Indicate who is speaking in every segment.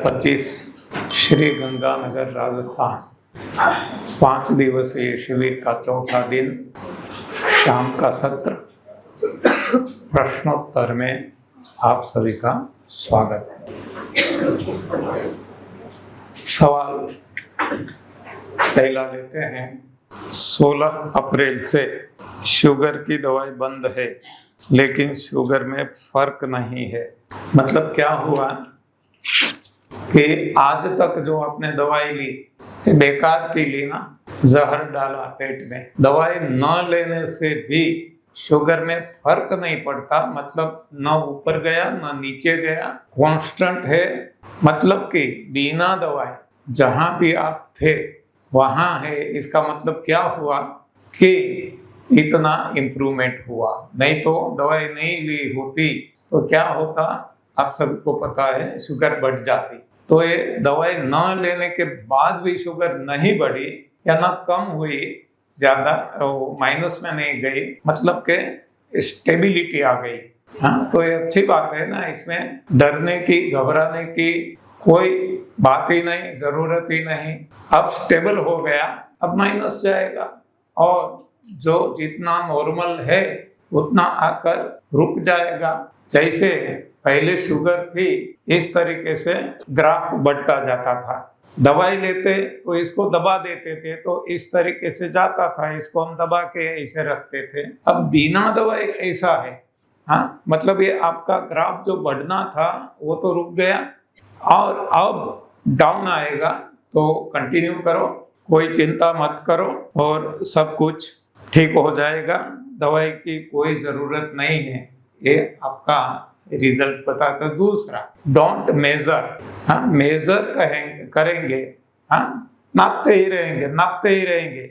Speaker 1: 25 श्री गंगानगर राजस्थान 5 दिवसीय शिविर का चौथा दिन शाम का सत्र प्रश्नोत्तर में आप सभी का स्वागत है। सवाल पहला लेते हैं। 16 अप्रैल से शुगर की दवाई बंद है, लेकिन शुगर में फर्क नहीं है। मतलब क्या हुआ कि आज तक जो आपने दवाई ली बेकार की ली ना, जहर डाला पेट में। दवाई न लेने से भी शुगर में फर्क नहीं पड़ता, मतलब न ऊपर गया न नीचे गया, कांस्टेंट है। मतलब कि बिना दवाई जहां भी आप थे वहां है। इसका मतलब क्या हुआ कि इतना इम्प्रूवमेंट हुआ। नहीं तो दवाई नहीं ली होती तो क्या होता, आप सबको पता है, शुगर बढ़ जाती। तो ये दवाई न लेने के बाद भी शुगर नहीं बढ़ी या ना कम हुई, ज्यादा माइनस में नहीं गई, मतलब के स्टेबिलिटी आ गई। हाँ, तो ये अच्छी बात है ना। इसमें डरने की, घबराने की कोई बात ही नहीं, जरूरत ही नहीं। अब स्टेबल हो गया, अब माइनस जाएगा और जो जितना नॉर्मल है उतना आकर रुक जाएगा। जैसे पहले शुगर थी, इस तरीके से ग्राफ बढ़ता जाता था। दवाई लेते तो इसको दबा देते थे तो इस तरीके से जाता था, इसको हम दबा के ऐसे रखते थे। अब बिना दवाई ऐसा है। हाँ, मतलब ये आपका ग्राफ जो बढ़ना था वो तो रुक गया और अब डाउन आएगा। तो कंटिन्यू करो, कोई चिंता मत करो और सब कुछ ठीक हो जाएगा। दवाई की कोई जरूरत नहीं है, ये आपका रिजल्ट बताता। दूसरा, डोंट मेजर। हाँ, मेजर करेंगे, हाँ, नापते ही रहेंगे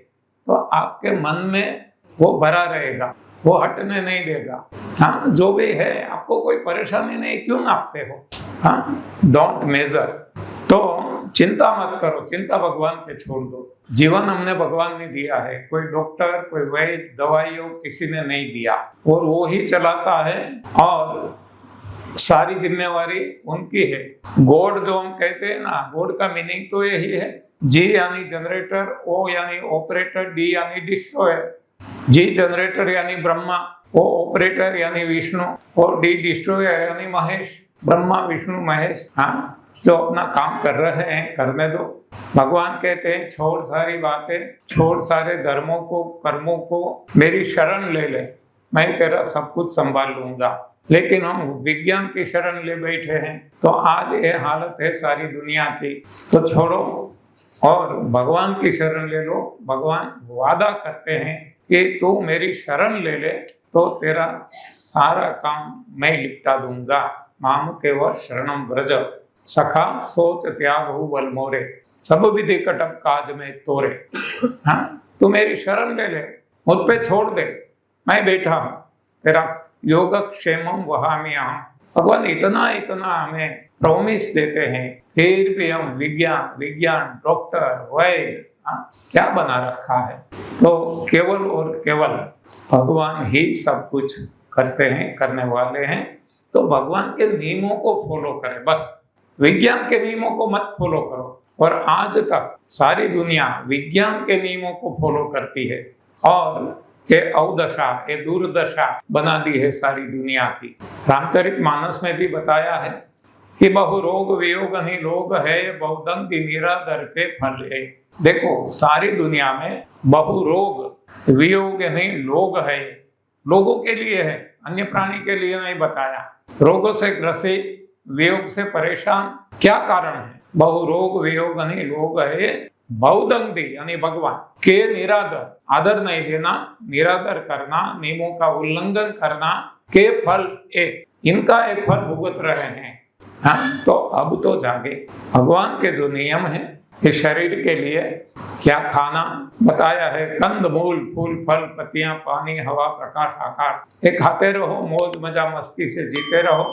Speaker 1: तो आपके मन में वो भरा रहेगा, वो हटने नहीं देगा। हाँ, जो भी है, आपको कोई परेशानी नहीं, क्यों नापते हो? हाँ, डोंट मेजर। तो चिंता मत करो, चिंता भगवान पे छोड़ दो। जीवन हमने भगवान ने दिया है, कोई डॉक्टर, कोई वैद्य, दवाइयों किसी ने नहीं दिया, और वो ही चलाता है और सारी जिम्मेवारी उनकी है। गॉड जो हम कहते हैं ना, गॉड का मीनिंग तो यही है। जी यानी जनरेटर, ओ यानी ऑपरेटर, डी यानी डिस्ट्रॉयर। जी जनरेटर यानी ब्रह्मा, ओ ऑपरेटर यानी विष्णु, और डी डिस्ट्रॉयर यानी महेश। ब्रह्मा विष्णु महेश, हाँ, जो अपना काम कर रहे हैं करने दो। भगवान कहते हैं छोड़ सारी बातें, छोड़ सारे धर्मों को, कर्मों को, मेरी शरण ले ले, मैं तेरा सब कुछ संभाल लूंगा। लेकिन हम विज्ञान की शरण ले बैठे हैं, तो आज ये हालत है सारी दुनिया की। तो छोड़ो और भगवान की शरण ले लो। भगवान वादा करते हैं कि तू मेरी शरण ले ले तो तेरा सारा काम मैं निपटा दूंगा। माम केवल शरणम व्रज, सखा सोच त्याग हूँ बल मोरे, सब विधि कटक काज में तोरे। हाँ, तू मेरी शरण ले ले, मुझ पे छोड़ दे, मैं बैठा हूँ, तेरा योगक्षेमम वहामि अहम्। भगवान इतना हमें प्रॉमिस देते हैं, फिर भी हम विज्ञान डॉक्टर वैद्य क्या बना रखा है। तो केवल और केवल भगवान ही सब कुछ करते हैं, करने वाले हैं। तो भगवान के नियमों को फॉलो करें, बस विज्ञान के नियमों को मत फॉलो करो। और आज तक सारी दुनिया विज्ञान के नियमों को फॉलो करती है और ये अवदशा, ये दुर्दशा बना दी है सारी दुनिया की। रामचरितमानस में भी बताया है कि बहु रोग वियोग नहीं लोग है, बहुदंग निरादर के फल है। देखो, सारी दुनिया में बहु रोग वियोग नहीं लोग है, लोगों के लिए है, अन्य प्राणी के लिए नहीं बताया। रोगों से ग्रसित, वियोग से परेशान, क्या कारण है? बहु रोग वियोग नहीं लोग है, बहुदंगी यानी भगवान के निरादर, आदर नहीं देना, निरादर करना, नियमों का उल्लंघन करना, के फल एक, इनका एक फल भुगत रहे हैं। हाँ, तो अब तो जागे। भगवान के जो नियम है इस शरीर के लिए, क्या खाना बताया है, कंद मूल फूल फल पत्तियां पानी हवा प्रकाश आकार, ये खाते रहो, मौज मजा मस्ती से जीते रहो।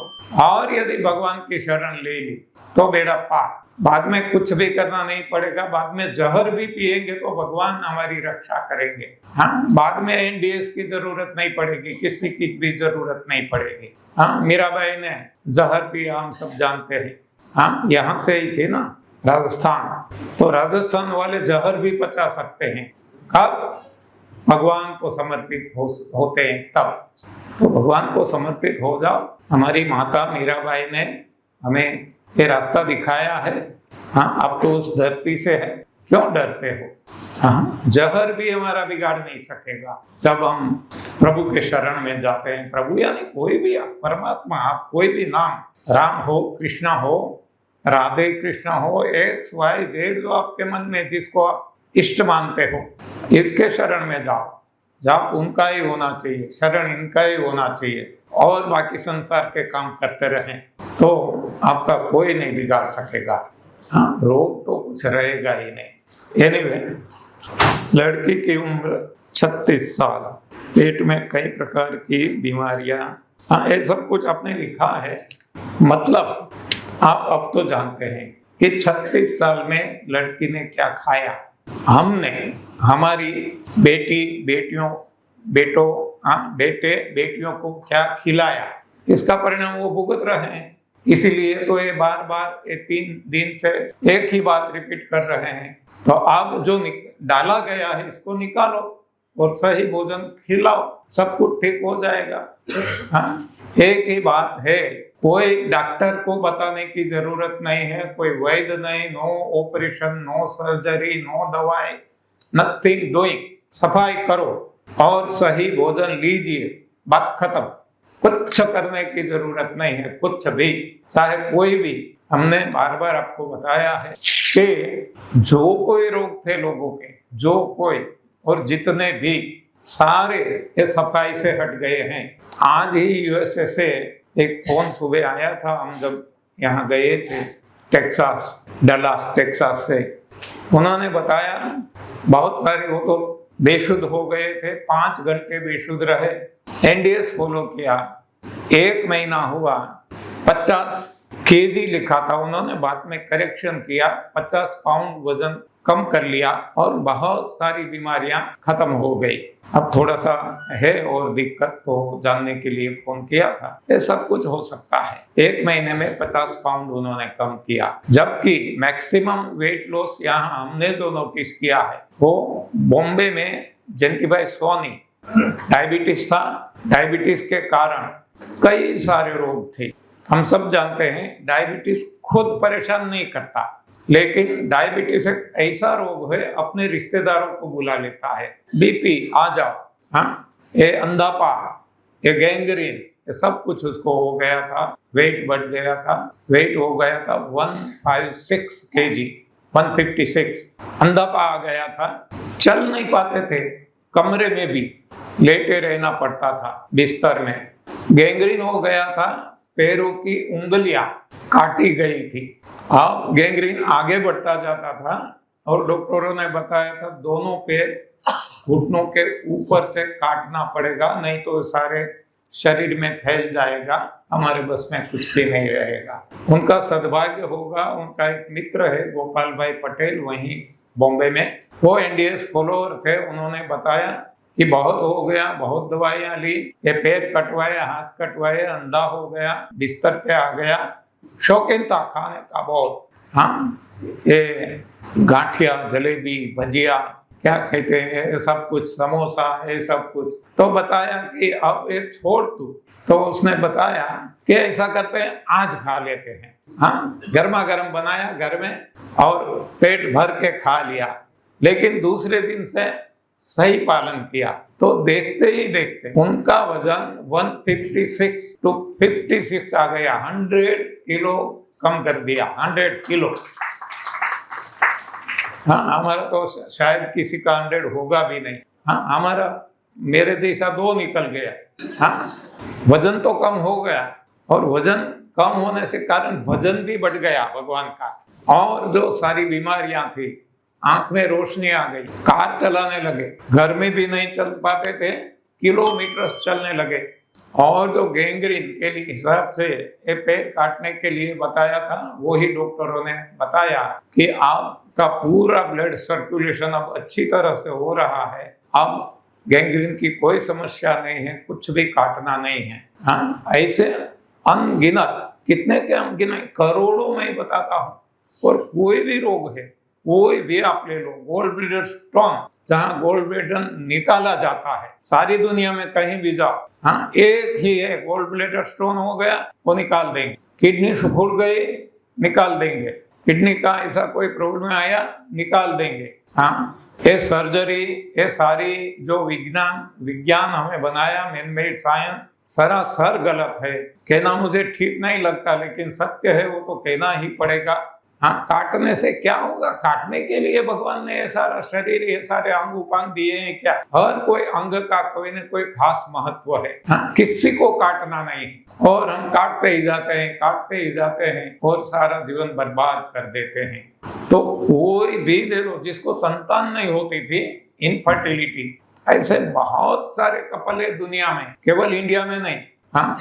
Speaker 1: और यदि भगवान की शरण ले ली तो बेड़ा पार, बाद में कुछ भी करना नहीं पड़ेगा। बाद में जहर भी पिएंगे तो भगवान हमारी रक्षा करेंगे। हाँ, बाद में एनडीएस की जरूरत नहीं पड़ेगी, किसी की भी जरूरत नहीं पड़ेगी। हाँ, मीराबाई ने जहर पिया, हम सब जानते हैं। हाँ, यहाँ से ही थे ना, राजस्थान। तो राजस्थान वाले जहर भी पचा सकते हैं। कब? भगवान को समर्पित होते हैं तब। तो भगवान को समर्पित हो जाओ। हमारी माता मीराबाई ने हमें ये रास्ता दिखाया है। हाँ, अब तो उस धरती से है, क्यों डरते हो? हाँ, जहर भी हमारा बिगाड़ नहीं सकेगा जब हम प्रभु के शरण में जाते हैं। प्रभु यानी कोई भी आप, परमात्मा, आप कोई भी नाम, राम हो, कृष्णा हो, राधे कृष्णा हो, एक्स वाई जेड, जो आपके मन में जिसको आप इष्ट मानते हो, इसके शरण में जाओ। जाप उनका ही होना चाहिए, शरण इनका ही होना चाहिए, और बाकी संसार के काम करते रहें तो आपका कोई नहीं बिगाड़ सकेगा। हाँ, रोग तो कुछ रहेगा ही नहीं। एनीवे, लड़की की उम्र 36 साल, पेट में कई प्रकार की बीमारियां। हाँ, ये सब कुछ आपने लिखा है, मतलब आप अब तो जानते हैं कि 36 साल में लड़की ने क्या खाया। हमने हमारी बेटियों, बेटों, बेटे बेटियों को क्या खिलाया, इसका परिणाम वो भुगत रहे हैं। इसीलिए तो ये बार बार ये 3 दिन से एक ही बात रिपीट कर रहे हैं। तो अब जो डाला गया है इसको निकालो और सही भोजन खिलाओ, सब कुछ ठीक हो जाएगा। हाँ, एक ही बात है, कोई डॉक्टर को बताने की जरूरत नहीं है, कोई वैद्य नहीं, no operation, no surgery, no दवाई, नथिंग डूइंग। सफाई करो और सही भोजन लीजिए, बात खत्म। कुछ करने की जरूरत नहीं है, कुछ भी, चाहे कोई भी। हमने बार बार आपको बताया है कि जो कोई रोग थे लोगों के, जो कोई और जितने भी, सारे ये सफाई से हट गए हैं। आज ही यूएसए से एक फोन सुबह आया था, हम जब यहाँ गए थे टेक्सास, डलास टेक्सास से, उन्होंने बताया बहुत सारे वो तो बेशुद्ध हो गए थे, 5 घंटे बेशुद्ध रहे, एनडीएस फॉलो किया, 1 महीना हुआ, 50 केजी लिखा था, उन्होंने बाद में करेक्शन किया, 50 पाउंड वजन कम कर लिया और बहुत सारी बीमारियां खत्म हो गई। अब थोड़ा सा है और दिक्कत, तो जानने के लिए फोन किया था। ये सब कुछ हो सकता है। 1 महीने में 50 पाउंड उन्होंने कम किया, जबकि मैक्सिमम वेट लॉस यहाँ हमने जो नोटिस किया है वो बॉम्बे में जयंतीभाई सोनी, डायबिटीज था, डायबिटीज के कारण कई सारे रोग थे। हम सब जानते हैं डायबिटीज खुद परेशान नहीं करता, लेकिन डायबिटीज एक ऐसा रोग है, अपने रिश्तेदारों को बुला लेता है। बीपी आ जाओ, हाँ, ये अंधापा, ये गैंग्रीन, ये सब कुछ उसको हो गया था। वेट बढ़ गया था, वेट हो गया था 156 केजी, 156। अंधापा आ गया था, चल नहीं पाते थे, कमरे में भी लेटे रहना पड़ता था बिस्तर में। गैंग्रीन हो गया था, पैरों की उंगलियां काटी गई थी। अब गैंग्रीन आगे बढ़ता जाता था और डॉक्टरों ने बताया था दोनों पैर घुटनों के ऊपर से काटना पड़ेगा, नहीं तो सारे शरीर में फैल जाएगा, हमारे बस में कुछ भी नहीं रहेगा। उनका सद्भाग्य होगा, उनका एक मित्र है गोपाल भाई पटेल, वहीं बॉम्बे में, वो एनडीएस फॉलोअर थे। उन्होंने बताया कि बहुत हो गया, बहुत दवाइयाँ ली, ये पैर कटवाए, हाथ कटवाए, अंधा हो गया, बिस्तर पे आ गया। शौकीन था खाने का बहुत, हाँ, ये गांठिया, जलेबी, भजिया, क्या कहते हैं, ये सब कुछ, समोसा, ये सब कुछ। तो बताया कि अब ये छोड़ तू। तो उसने बताया कि ऐसा करते हैं, आज खा लेते हैं। हाँ, गर्मा गर्म बनाया घर में और पेट भर के खा लिया, लेकिन दूसरे दिन से सही पालन किया तो देखते ही देखते उनका वजन 156 to 56 आ गया, 100 किलो कम कर दिया, 100 किलो। हाँ, हमारा तो शायद किसी का 100 होगा भी नहीं। हाँ, हमारा मेरे जैसा 2 निकल गया। हाँ, वजन तो कम हो गया, और वजन कम होने से कारण वजन भी बढ़ गया भगवान का। और जो सारी बीमारियां थी, आंख में रोशनी आ गई, कार चलाने लगे, घर में भी नहीं चल पाते थे, किलोमीटर चलने लगे। और जो गैंग्रीन के लिए हिसाब से ये पैर काटने के लिए बताया था, वही डॉक्टरों ने बताया कि आपका पूरा ब्लड सर्कुलेशन अब अच्छी तरह से हो रहा है, अब गैंग्रीन की कोई समस्या नहीं है, कुछ भी काटना नहीं है। हाँ, ऐसे अनगिनत कितने के हम गिने, करोड़ों में बताता हूँ। और कोई भी रोग है, कोई भी आप ले लो, गोल्ड ब्लेडर स्टोन, जहाँ गोल्ड ब्लेडर निकाला जाता है, सारी दुनिया में कहीं भी जाओ, हाँ एक ही है, गोल्ड ब्लेडर स्टोन हो गया वो निकाल देंगे। किडनी सुखड़ गई निकाल देंगे, किडनी का ऐसा कोई प्रॉब्लम आया निकाल देंगे। हाँ, ये सर्जरी, ये सारी जो विज्ञान हमें बनाया, मैन मेड साइंस, सरासर गलत है। कहना मुझे ठीक नहीं लगता, लेकिन सत्य है वो तो कहना ही पड़ेगा। हाँ, काटने से क्या होगा? काटने के लिए भगवान ने ये सारा शरीर, ये सारे अंग उपांग दिए हैं क्या? हर कोई अंग का कोई न कोई खास महत्व है। हाँ, किसी को काटना नहीं, और हम काटते ही जाते हैं, काटते ही जाते हैं और सारा जीवन बर्बाद कर देते हैं। तो कोई भी ले लो जिसको संतान नहीं होती थी, इनफर्टिलिटी, ऐसे बहुत सारे कपल है दुनिया में, केवल इंडिया में नहीं। हाँ,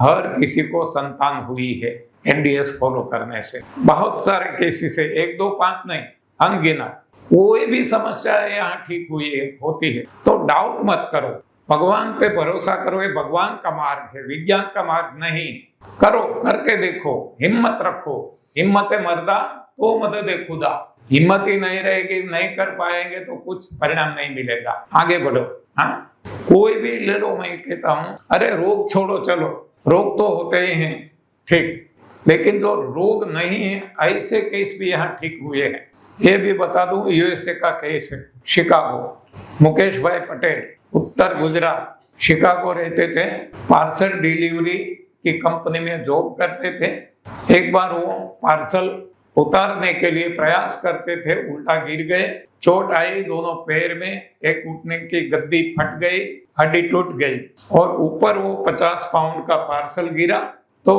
Speaker 1: हर किसी को संतान हुई है एनडीएस फॉलो करने से। बहुत सारे केसेस है, 1 2 5 नहीं, अनगिनत। कोई भी समस्या यहाँ ठीक हुई है, होती है, तो डाउट मत करो, भगवान पे भरोसा करो। ये भगवान का मार्ग है, विज्ञान का मार्ग नहीं। करो, करके देखो, हिम्मत रखो। हिम्मत मर्दा तो मदद खुदा। हिम्मत ही नहीं रहेगी, नहीं कर पाएंगे तो कुछ परिणाम नहीं मिलेगा। आगे बढ़ो। हाँ, कोई भी ले लो, मैं कहता हूँ, अरे रोग छोड़ो, चलो रोग तो होते ही हैं, ठीक, लेकिन जो रोग नहीं है ऐसे केस भी यहाँ ठीक हुए हैं। ये भी बता दूं, यूएसए का केस है, शिकागो। मुकेश भाई पटेल, उत्तर गुजरात, शिकागो रहते थे, पार्सल डिलीवरी की कंपनी में जॉब करते थे। एक बार वो पार्सल उतारने के लिए प्रयास करते थे, उल्टा गिर गए, चोट आई दोनों पैर में, एक उठने की गद्दी फट गई, हड्डी टूट गई, और ऊपर वो 50 पाउंड का पार्सल गिरा तो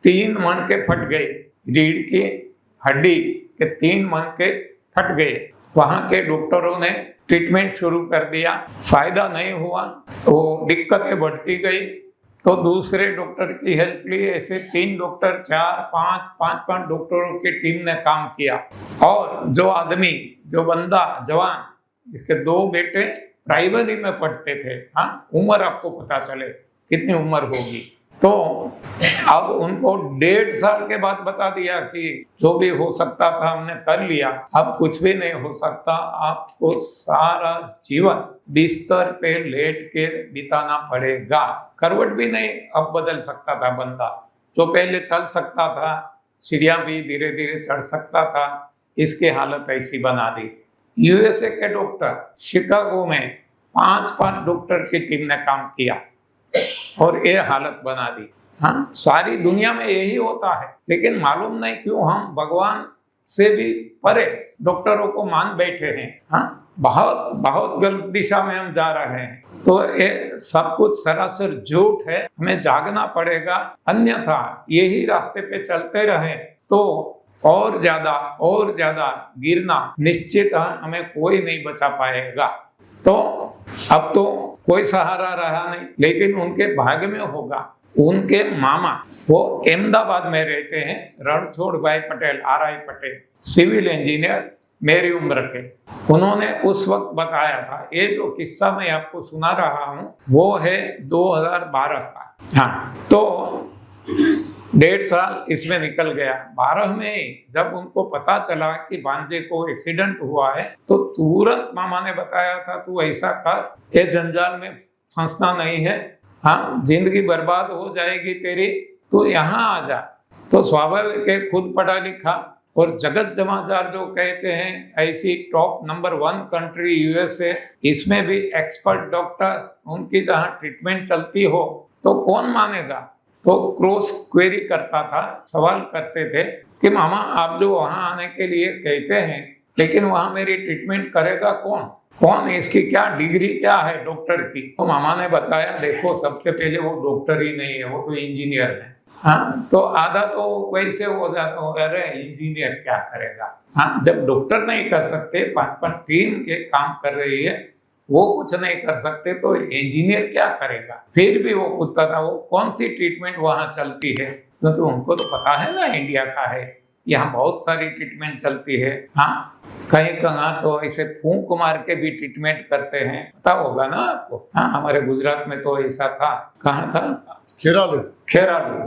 Speaker 1: 3 मणके फट गए, रीढ़ की हड्डी के 3 मणके फट गए। वहां के डॉक्टरों ने ट्रीटमेंट शुरू कर दिया, फायदा नहीं हुआ, तो दिक्कतें बढ़ती गई। तो दूसरे डॉक्टर की हेल्प ली, ऐसे 3 डॉक्टर, 4 5 डॉक्टरों की टीम ने काम किया। और जो आदमी, जो बंदा जवान, इसके 2 बेटे प्राइमरी में पढ़ते थे। हाँ, उम्र आपको पता चले कितनी उम्र होगी। तो अब उनको 1.5 साल के बाद बता दिया कि जो भी हो सकता था हमने कर लिया, अब कुछ भी नहीं हो सकता, आपको सारा जीवन बिस्तर पे लेट के बिताना पड़ेगा। करवट भी नहीं अब बदल सकता था बंदा, जो पहले चल सकता था, सीढ़ियां भी धीरे धीरे चढ़ सकता था, इसकी हालत ऐसी बना दी। यूएसए के डॉक्टर, शिकागो में 5 डॉक्टर की टीम ने काम किया और ये हालत बना दी। हाँ, सारी दुनिया में यही होता है, लेकिन मालूम नहीं क्यों हम भगवान से भी परे डॉक्टरों को मान बैठे हैं। हाँ, बहुत बहुत गलत दिशा में हम जा रहे हैं। तो ये सब कुछ सरासर झूठ है, हमें जागना पड़ेगा, अन्यथा यही रास्ते पे चलते रहे तो और ज्यादा गिरना निश्चित है, हमें कोई नहीं बचा पाएगा। तो अब तो कोई सहारा रहा नहीं, लेकिन उनके भाग्य में होगा। उनके मामा वो अहमदाबाद में रहते हैं, Ranchhod bhai Patel, RI Patel, civil engineer, मेरी उम्र के। उन्होंने उस वक्त बताया था, ये जो किस्सा मैं आपको सुना रहा हूँ वो है 2012 का। हाँ, तो 1.5 साल इसमें निकल गया। 12 में जब उनको पता चला कि भांजे को एक्सीडेंट हुआ है, तो तुरंत मामा ने बताया था, तू ऐसा कर, ये जंजाल में फंसना नहीं है, हाँ जिंदगी बर्बाद हो जाएगी तेरी, तू यहाँ आ जा। तो स्वाभाविक है, खुद पढ़ा लिखा और जगत जमादार जो कहते हैं, ऐसी टॉप नंबर 1 कंट्री यूएसए, इसमें भी एक्सपर्ट डॉक्टर्स, उनकी जहाँ ट्रीटमेंट चलती हो तो कौन मानेगा। तो क्रॉस क्वेरी करता था, सवाल करते थे कि मामा आप जो वहाँ आने के लिए कहते हैं, लेकिन वहाँ मेरी ट्रीटमेंट करेगा कौन, इसकी क्या डिग्री क्या है डॉक्टर की। तो मामा ने बताया, देखो सबसे पहले वो डॉक्टर ही नहीं है, वो तो इंजीनियर है। हाँ, तो आधा तो वैसे हो जाता हो, अरे इंजीनियर क्या करेगा। हाँ, जब डॉक्टर नहीं कर सकते, 5 टीम ये काम कर रही है, वो कुछ नहीं कर सकते, तो इंजीनियर क्या करेगा। फिर भी वो पूछता था वो कौन सी ट्रीटमेंट वहाँ चलती है, क्योंकि उनको तो पता है ना इंडिया का है, यहाँ बहुत सारी ट्रीटमेंट चलती है। हाँ, कहीं कहाँ तो ऐसे फूंक मार के भी ट्रीटमेंट करते हैं, पता होगा ना आपको। हाँ, हमारे गुजरात में तो ऐसा था, कहाँ था, खेरालू,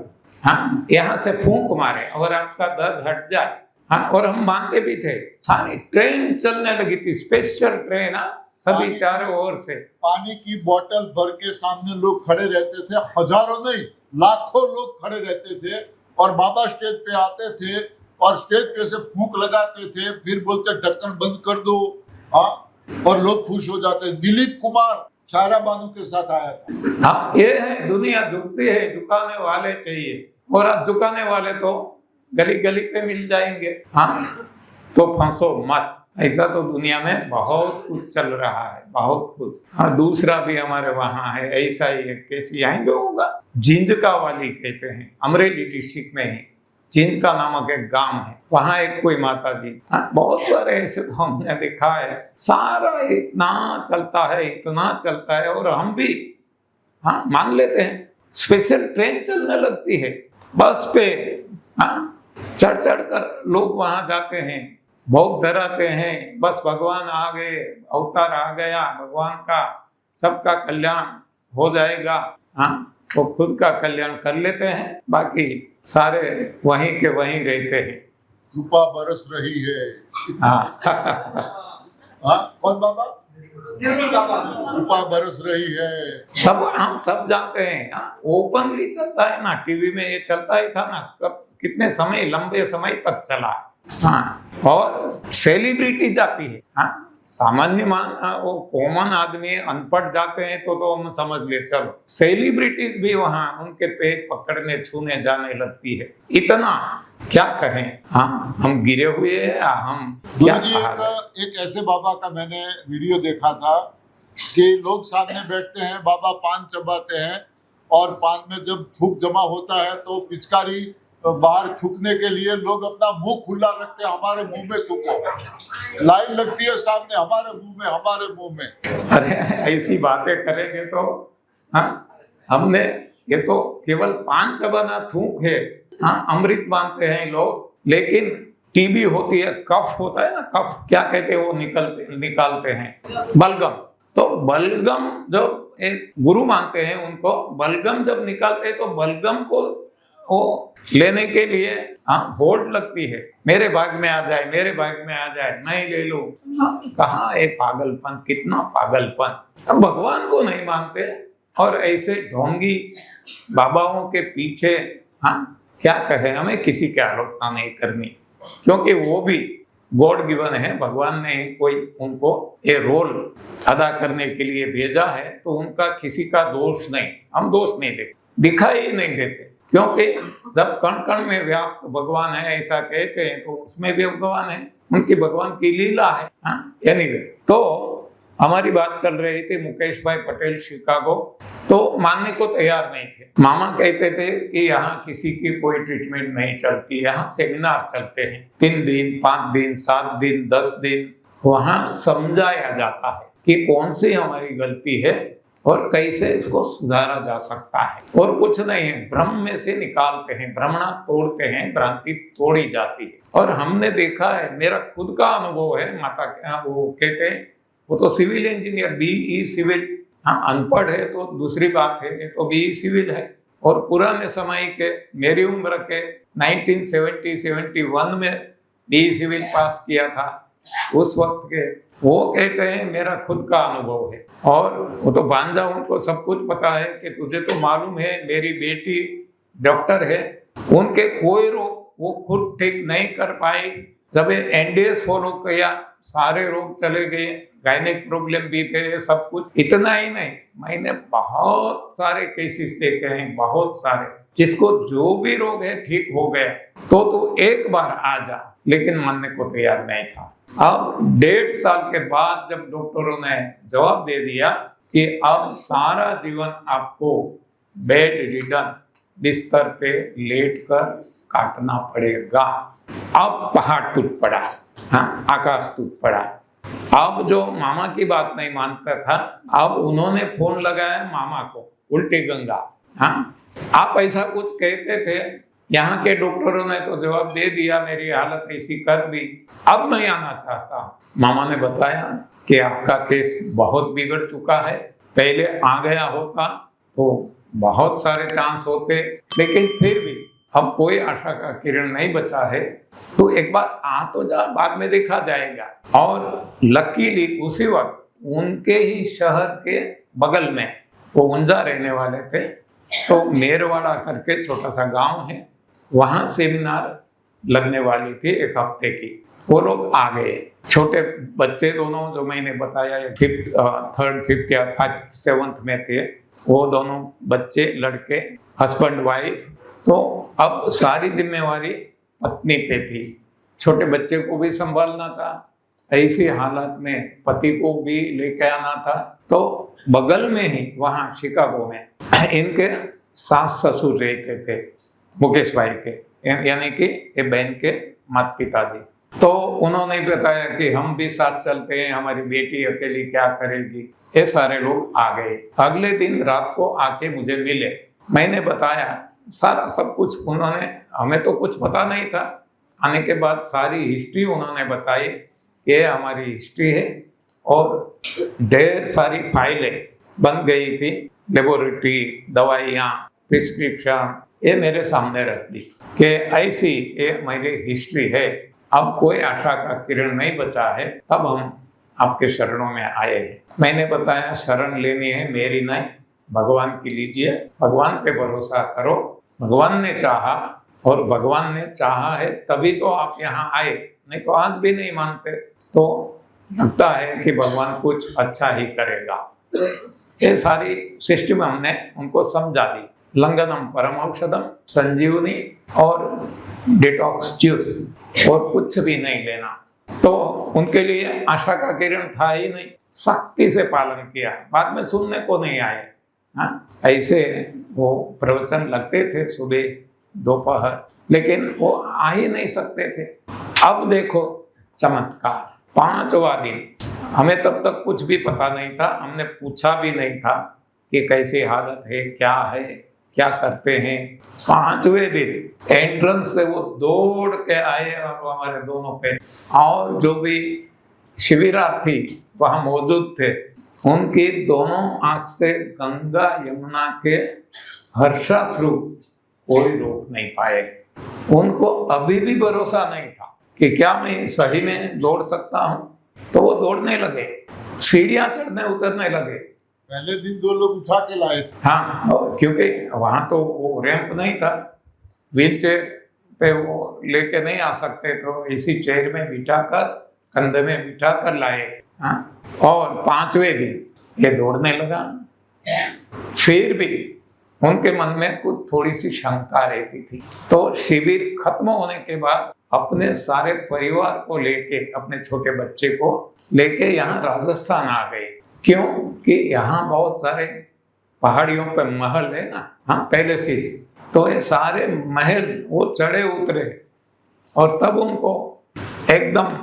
Speaker 1: हाँ, यहाँ से फूंक मारे और आपका दर्द हट जाए। हाँ, और हम मानते भी थे। सारी ट्रेन चलने लगी थी, स्पेशल ट्रेन, सभी चारों ओर से।
Speaker 2: पानी की बोतल भर के सामने लोग खड़े रहते थे, हजारों नहीं लाखों लोग खड़े रहते थे, और बाबा स्टेज पे आते थे और स्टेज पे से फूंक लगाते थे, फिर बोलते ढक्कन बंद कर दो। हाँ, और लोग खुश हो जाते। दिलीप कुमार शायरा बानू के साथ आया था।
Speaker 1: हाँ, ये है दुनिया झुकती है, झुकाने वाले चाहिए, और आज झुकाने वाले तो गली गली पे मिल जाएंगे। हाँ, तो फंसो मत। ऐसा तो दुनिया में बहुत कुछ चल रहा है, बहुत कुछ। हाँ, दूसरा भी हमारे वहाँ है ऐसा ही एक केस, यहाँ भी होगा। जिंजका वाली कहते हैं, अमरेली डिस्ट्रिक्ट में है, जिंजका नामक एक गांव है, वहाँ एक कोई माता जी। हाँ, बहुत सारे ऐसे तो हमने देखा है। सारा इतना चलता है, इतना चलता है, और हम भी हाँ मान लेते हैं। स्पेशल ट्रेन चलने लगती है, बस पे हाँ चढ़ चढ़ कर लोग वहां जाते हैं, भोग धराते हैं, बस भगवान आ गए, अवतार आ गया भगवान का, सबका कल्याण हो जाएगा। हाँ, वो खुद का कल्याण कर लेते हैं, बाकी सारे वहीं के वहीं रहते हैं।
Speaker 2: कृपा बरस रही है।
Speaker 1: हाँ
Speaker 2: हाँ, कौन बाबा? कृपा बरस रही है।
Speaker 1: सब हम सब जानते हैं। हाँ, ओपनली चलता है ना, टीवी में ये चलता ही था ना, कब कितने समय, लंबे समय तक चला। हाँ, और सेलिब्रिटी जाती है। हाँ, सामान्य वो कॉमन आदमी अनपढ़ जाते हैं तो हम समझ ले, चलो सेलिब्रिटीज भी वहाँ उनके पैर पकड़ने छूने जाने लगती है। इतना क्या कहें। हाँ, हम गिरे हुए हैं, हम क्या
Speaker 2: एक ऐसे बाबा का मैंने वीडियो देखा था कि लोग सामने बैठते हैं, बाबा पान चबाते हैं, और पान में जब थूक जमा होता है तो पिचकारी बाहर थूकने के लिए लोग अपना मुंह खुला रखते हैं, हमारे मुंह में थूको। लाइन लगती है सामने, हमारे मुंह में, हमारे मुंह में।
Speaker 1: अरे ऐसी बातें करेंगे तो हाँ, हमने ये तो केवल पान चबाना थूक है। हाँ, अमृत मानते हैं लोग, लेकिन टीबी होती है, कफ होता है ना, कफ क्या कहते हैं, वो निकालते हैं बलगम। तो बलगम जब एक गुरु मानते हैं उनको, बलगम जब निकालते हैं तो बलगम को वो लेने के लिए हाँ होड़ लगती है, मेरे भाग में आ जाए, मेरे भाग में आ जाए, नहीं ले लो। कहाँ है पागलपन, कितना पागलपन। अब भगवान को नहीं मानते और ऐसे ढोंगी बाबाओं के पीछे हाँ क्या कहे। हमें किसी की आलोचना नहीं करनी, क्योंकि वो भी गॉड गिवन है। भगवान ने कोई उनको ये रोल अदा करने के लिए भेजा है, तो उनका किसी का दोष नहीं, हम दोष नहीं देते, दिखाई ही नहीं देते, क्योंकि जब कण कण में व्याप्त भगवान है ऐसा कहते हैं, तो उसमें भी भगवान है, उनकी भगवान की लीला है। एनीवे, तो हमारी बात चल रही थी मुकेश भाई पटेल शिकागो, तो मानने को तैयार नहीं थे। मामा कहते थे कि यहाँ किसी की कोई ट्रीटमेंट नहीं चलती, यहाँ सेमिनार चलते हैं, 3 दिन 5 दिन 7 दिन 10 दिन, वहाँ समझाया जाता है कि कौन सी हमारी गलती है और कैसे इसको सुधारा जा सकता है। और कुछ नहीं है, भ्रम में से निकालते हैं, भ्रमणा तोड़ते हैं, भ्रांति तोड़ी जाती है। और हमने देखा है, मेरा खुद का अनुभव है। माता वो कहते हैं, वो तो सिविल इंजीनियर, BE सिविल, हाँ अनपढ़ है तो दूसरी बात है, तो BE सिविल है। और पुराने समय के, मेरी उम्र के 1970-71 में BE सिविल पास किया था उस वक्त के। वो कहते हैं मेरा खुद का अनुभव है, और वो तो भांजा, उनको सब कुछ पता है कि तुझे तो मालूम है मेरी बेटी डॉक्टर है, उनके कोई रोग वो खुद ठीक नहीं कर पाई। जब NDS फॉलो किया, सारे रोग चले गए, गायनिक प्रॉब्लम भी थे, सब कुछ। इतना ही नहीं, मैंने बहुत सारे केसेस देखे हैं, बहुत सारे, जिसको जो भी रोग है ठीक हो गया, तो तू एक बार आ जा, लेकिन मानने को तैयार नहीं था। अब 1.5 साल के बाद जब डॉक्टरों ने जवाब दे दिया कि अब सारा जीवन आपको बेड रिडन, बिस्तर पे लेटकर काटना पड़ेगा। अब पहाड़ टूट पड़ा, हाँ आकाश टूट पड़ा। अब जो मामा की बात नहीं मानता था, अब उन्होंने फोन लगाया मामा को, उल्टी गंगा। हाँ, आप ऐसा कुछ कहते थे, यहाँ के डॉक्टरों ने तो जवाब दे दिया, मेरी हालत ऐसी कर दी, अब नहीं आना चाहता। मामा ने बताया कि आपका केस बहुत बिगड़ चुका है, पहले आ गया होता तो बहुत सारे चांस होते, लेकिन फिर भी अब कोई आशा का किरण नहीं बचा है, तो एक बार आ तो जा, बाद में देखा जाएगा। और लकीली उसी वक्त उनके ही शहर के बगल में, वो ऊंजा रहने वाले थे, तो मेरवाड़ा करके छोटा सा गांव है, वहाँ सेमिनार लगने वाली थी 1 हफ्ते की। वो लोग आ गए, छोटे बच्चे दोनों जो मैंने बताया, 3rd 5th या 7th में थे, वो दोनों बच्चे लड़के, हस्बैंड वाइफ। तो अब सारी जिम्मेवारी पत्नी पे थी, छोटे बच्चे को भी संभालना था, ऐसी हालत में पति को भी लेके आना था। तो बगल में ही वहाँ शिकागो में इनके सास ससुर रहते थे, मुकेश भाई के, यानी कि ये बहन के माता पिता जी। तो उन्होंने बताया कि हम भी साथ चलते हैं, हमारी बेटी अकेली क्या करेगी। ये सारे लोग आ गए। अगले दिन रात को आके मुझे मिले, मैंने बताया सारा सब कुछ। उन्होंने, हमें तो कुछ पता नहीं था, आने के बाद सारी हिस्ट्री उन्होंने बताई। ये हमारी हिस्ट्री है, और ढेर सारी फाइलें बन गई थी, लेबोरेटरी, दवाइयाँ, प्रिस्क्रिप्शन, ये मेरे सामने रख दी कि ऐसी ये मेरी हिस्ट्री है। अब कोई आशा का किरण नहीं बचा है, तब हम आपके शरणों में आए हैं। मैंने बताया शरण लेनी है मेरी नहीं, भगवान की लीजिए, भगवान पे भरोसा करो। भगवान ने चाहा, और भगवान ने चाहा है तभी तो आप यहाँ आए, नहीं तो आज भी नहीं मानते। तो लगता है कि भगवान कुछ अच्छा ही करेगा। ये सारी सिस्टम हमने उनको समझा दी। लंगनम परम औषधम, संजीवनी और डिटॉक्स जूस, और कुछ भी नहीं लेना। तो उनके लिए आशा का किरण था ही नहीं, सख्ती से पालन किया। बाद में सुनने को नहीं आए। हाँ, ऐसे वो प्रवचन लगते थे सुबह दोपहर, लेकिन वो आ ही नहीं सकते थे। अब देखो चमत्कार, 5वां दिन, हमें तब तक कुछ भी पता नहीं था, हमने पूछा भी नहीं था कि कैसी हालत है, क्या करते हैं। 5वें दिन एंट्रेंस से वो दौड़ के आए, और वो हमारे दोनों पे, और जो भी शिविरार्थी वहाँ मौजूद थे, उनकी दोनों आंख से गंगा यमुना के हर्षाश्रु कोई रोक नहीं पाए। उनको अभी भी भरोसा नहीं था कि क्या मैं सही में दौड़ सकता हूँ। तो वो दौड़ने लगे, सीढ़ियाँ चढ़ने उतरने लगे।
Speaker 2: पहले दिन 2 लोग उठा के लाए थे।
Speaker 1: हाँ, क्योंकि वहाँ तो वो रैंप नहीं था, व्हील चेयर पे वो लेके नहीं आ सकते, तो इसी चेयर में बिठाकर, कंधे में बिठाकर लाए थे। हाँ, और 5वें दिन ये दौड़ने लगा। फिर भी उनके मन में कुछ थोड़ी सी शंका रहती थी। तो शिविर खत्म होने के बाद अपने सारे परिवार को लेके, अपने छोटे बच्चे को लेके यहाँ राजस्थान आ गए। क्यों कि यहाँ बहुत सारे पहाड़ियों पे महल है ना, हाँ, पैलेसेस। तो ये सारे महल वो चढ़े उतरे, और तब उनको एकदम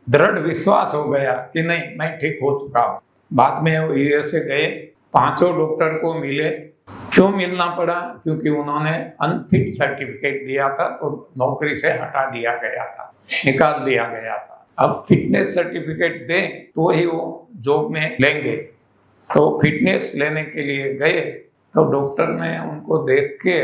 Speaker 1: दृढ़ विश्वास हो गया कि नहीं, मैं ठीक हो चुका हूँ। बाद में वो यूएसए गए, 5 डॉक्टर को मिले। क्यों मिलना पड़ा? क्योंकि उन्होंने अनफिट सर्टिफिकेट दिया था, तो नौकरी से हटा दिया गया था, निकाल दिया गया था। अब फिटनेस सर्टिफिकेट दें तो ही वो जॉब में लेंगे। तो फिटनेस लेने के लिए गए, तो डॉक्टर ने उनको देख के,